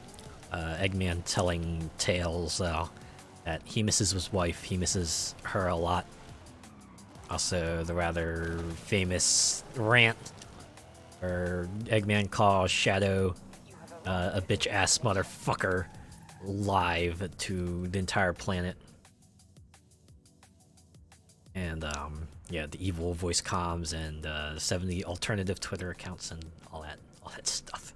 Eggman telling tales that he misses his wife, he misses her a lot. Also, the rather famous rant where Eggman calls Shadow a bitch-ass motherfucker live to the entire planet. And, yeah, the evil voice comms and 70 alternative Twitter accounts and all that stuff.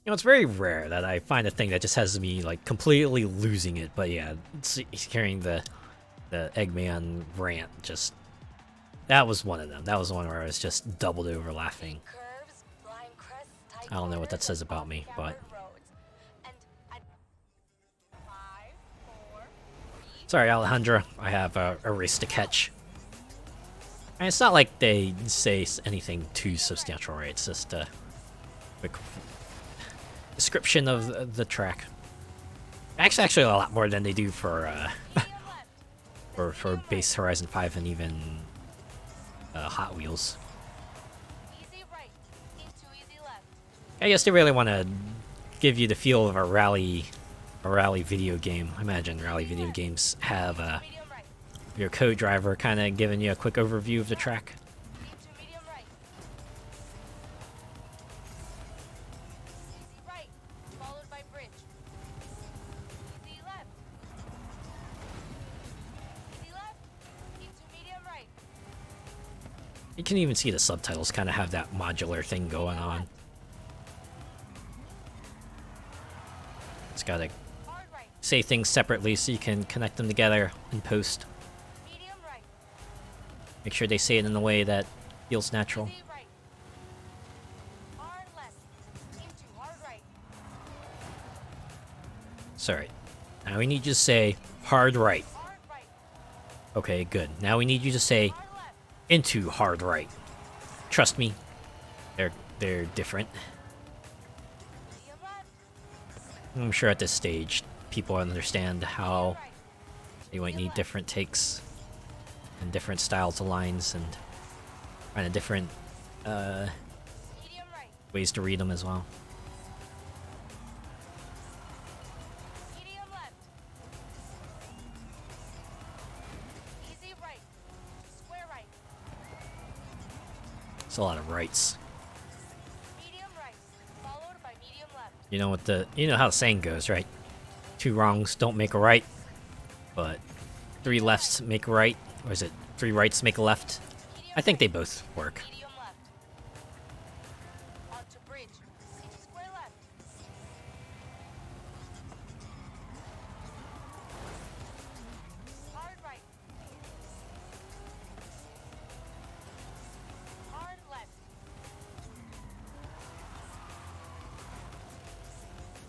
You know, it's very rare that I find a thing that just has me, like, completely losing it. But yeah, hearing the Eggman rant, just that was one of them. That was one where I was just doubled over laughing. I don't know what that says about me, but sorry, Alejandra, I have a race to catch. And it's not like they say anything too substantial, right? It's just a quick description of the track. Actually, a lot more than they do for for base Horizon 5 and even Hot Wheels. I guess they really want to give you the feel of a rally video game. I imagine rally video games have your co-driver kind of giving you a quick overview of the track. You can even see the subtitles kind of have that modular thing going on. It's got to say things separately so you can connect them together in post. Make sure they say it in a way that feels natural. Sorry. Now we need you to say hard right. Okay, good. Now we need you to say into hard right. Trust me, they're they're different. Medium left. I'm sure at this stage, people understand how Right. you might need different takes and different styles of lines and kind of different Medium right. ways to read them as well. Medium left. Easy right. Square right. It's a lot of rights. Medium right. Followed by medium left. You know how the saying goes, right? 2 wrongs don't make a right, but 3 lefts make a right. Or is it 3 rights make a left? Medium I think they right. both work. Medium left. Onto bridge. Square left. Hard right. Hard left.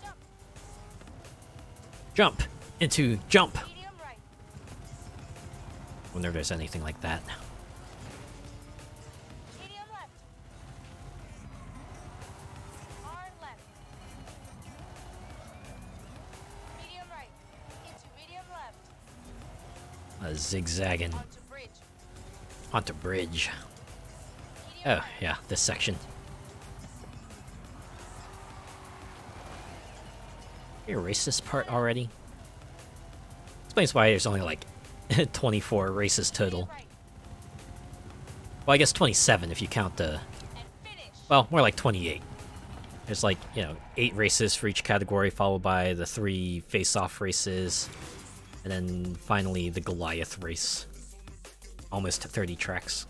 Jump. Jump into jump. Medium right. Whenever there's anything like that. Medium left. Hard left. Medium right. Into medium left. Zigzagging Onto bridge. onto bridge. Medium Oh, right. yeah, this section. You erased this part already? Explains why there's only like 24 races total. Medium right. Well, I guess 27 if you count the... And finish. Well, more like 28. There's like, 8 races for each category, followed by the 3 face-off races, and then finally the Goliath race. Almost 30 tracks.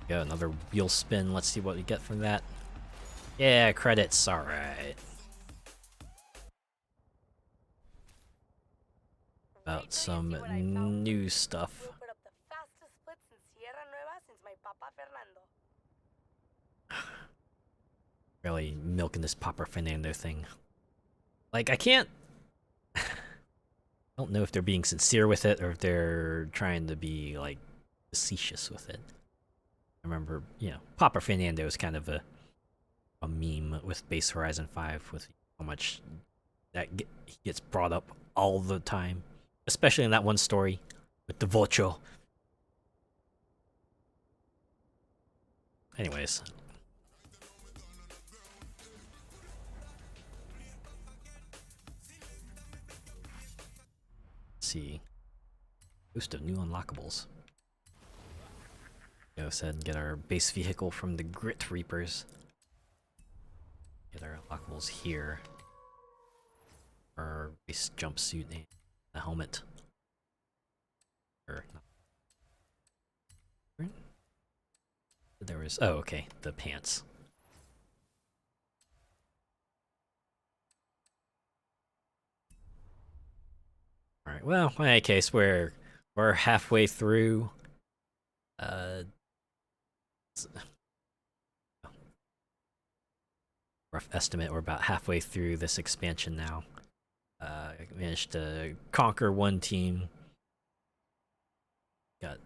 Yeah, another wheel spin. Let's see what we get from that. Yeah, credits. Alright. About some new stuff. We'll put up the fastest splits in Sierra Nueva since my Papa Fernando. Really milking this Papa Fernando thing. Like, I can't... I don't know if they're being sincere with it or if they're trying to be, like, facetious with it. I remember, Papa Fernando is kind of a meme with Base Horizon 5 with how much that he gets brought up all the time. Especially in that one story with the Vocho. Anyways. Let's see. Boost of new unlockables. Go ahead and get our base vehicle from the Grit Reapers. Get our unlockables here. Our base jumpsuit and the helmet. Or not. There was... Oh, okay. The pants. Alright, well, in any case, we're halfway through. Rough estimate, we're about halfway through this expansion now. I managed to conquer one team. Got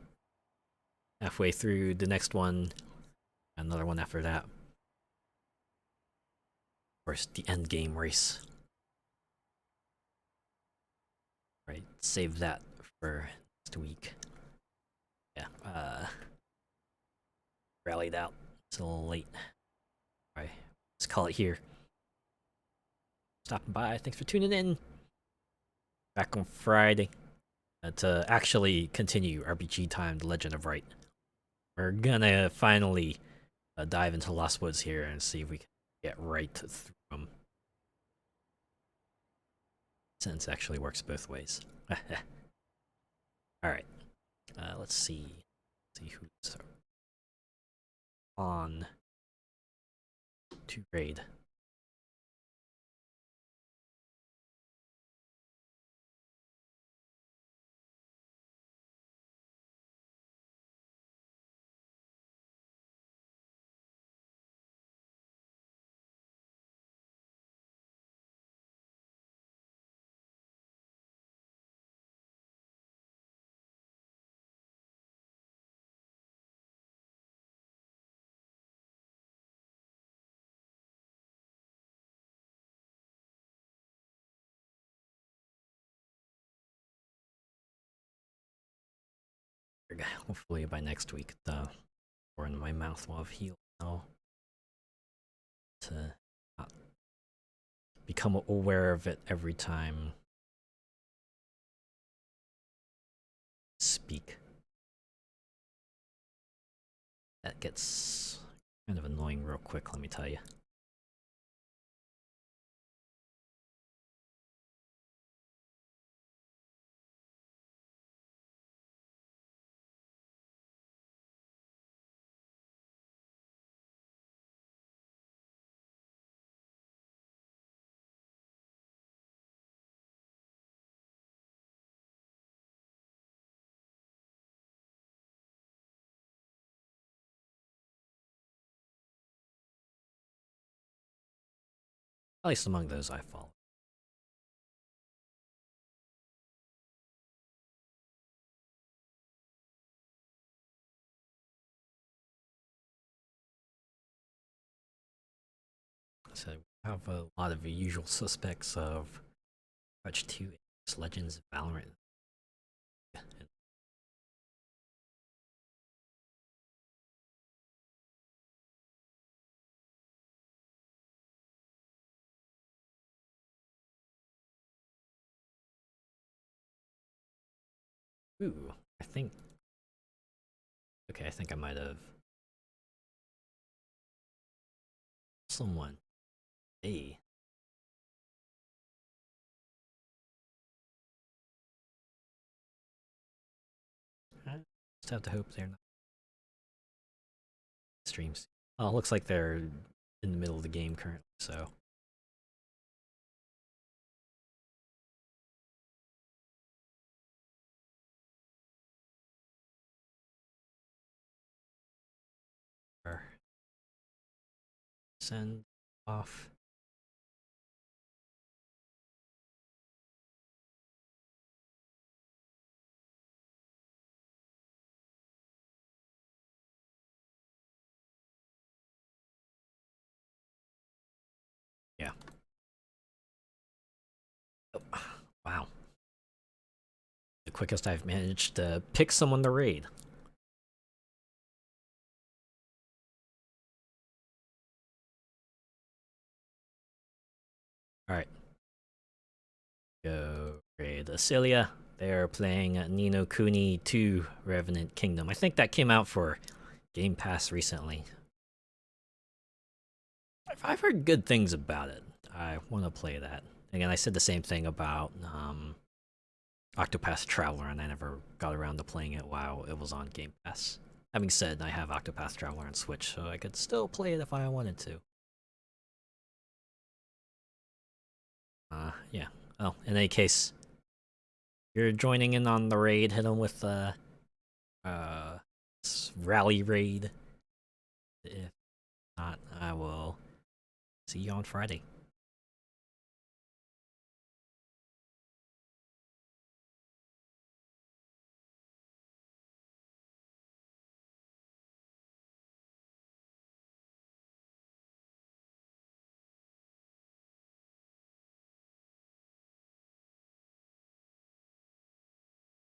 halfway through the next one. Another one after that. Of course, the end game race. Right, save that for next week. Yeah, rallied out. It's a little late. Alright, let's call it here. Stopping by, thanks for tuning in. Back on Friday to actually continue RPG Time, The Legend of Wright. We're gonna finally dive into Lost Woods here and see if we can get right through them. Since actually works both ways. Alright, let's see. Who's on to raid. Hopefully by next week, the or in my mouth will have healed now. To not become aware of it every time speak. That gets kind of annoying real quick, let me tell you. At least among those I follow. So we have a lot of the usual suspects of Touch 2, Legends, Valorant. Ooh, I think. Okay, I think I might have. Someone. Hey. I just have to hope they're not streams. Oh, it looks like they're in the middle of the game currently, so. Send off. Yeah. Oh, wow. The quickest I've managed to pick someone to raid. Alright. Go raid Asilia. They're playing Ni no Kuni 2 Revenant Kingdom. I think that came out for Game Pass recently. I've heard good things about it. I want to play that. Again, I said the same thing about Octopath Traveler, and I never got around to playing it while it was on Game Pass. Having said, I have Octopath Traveler on Switch, so I could still play it if I wanted to. Yeah. Well, in any case, you're joining in on the raid. Hit them with rally raid. If not, I will see you on Friday.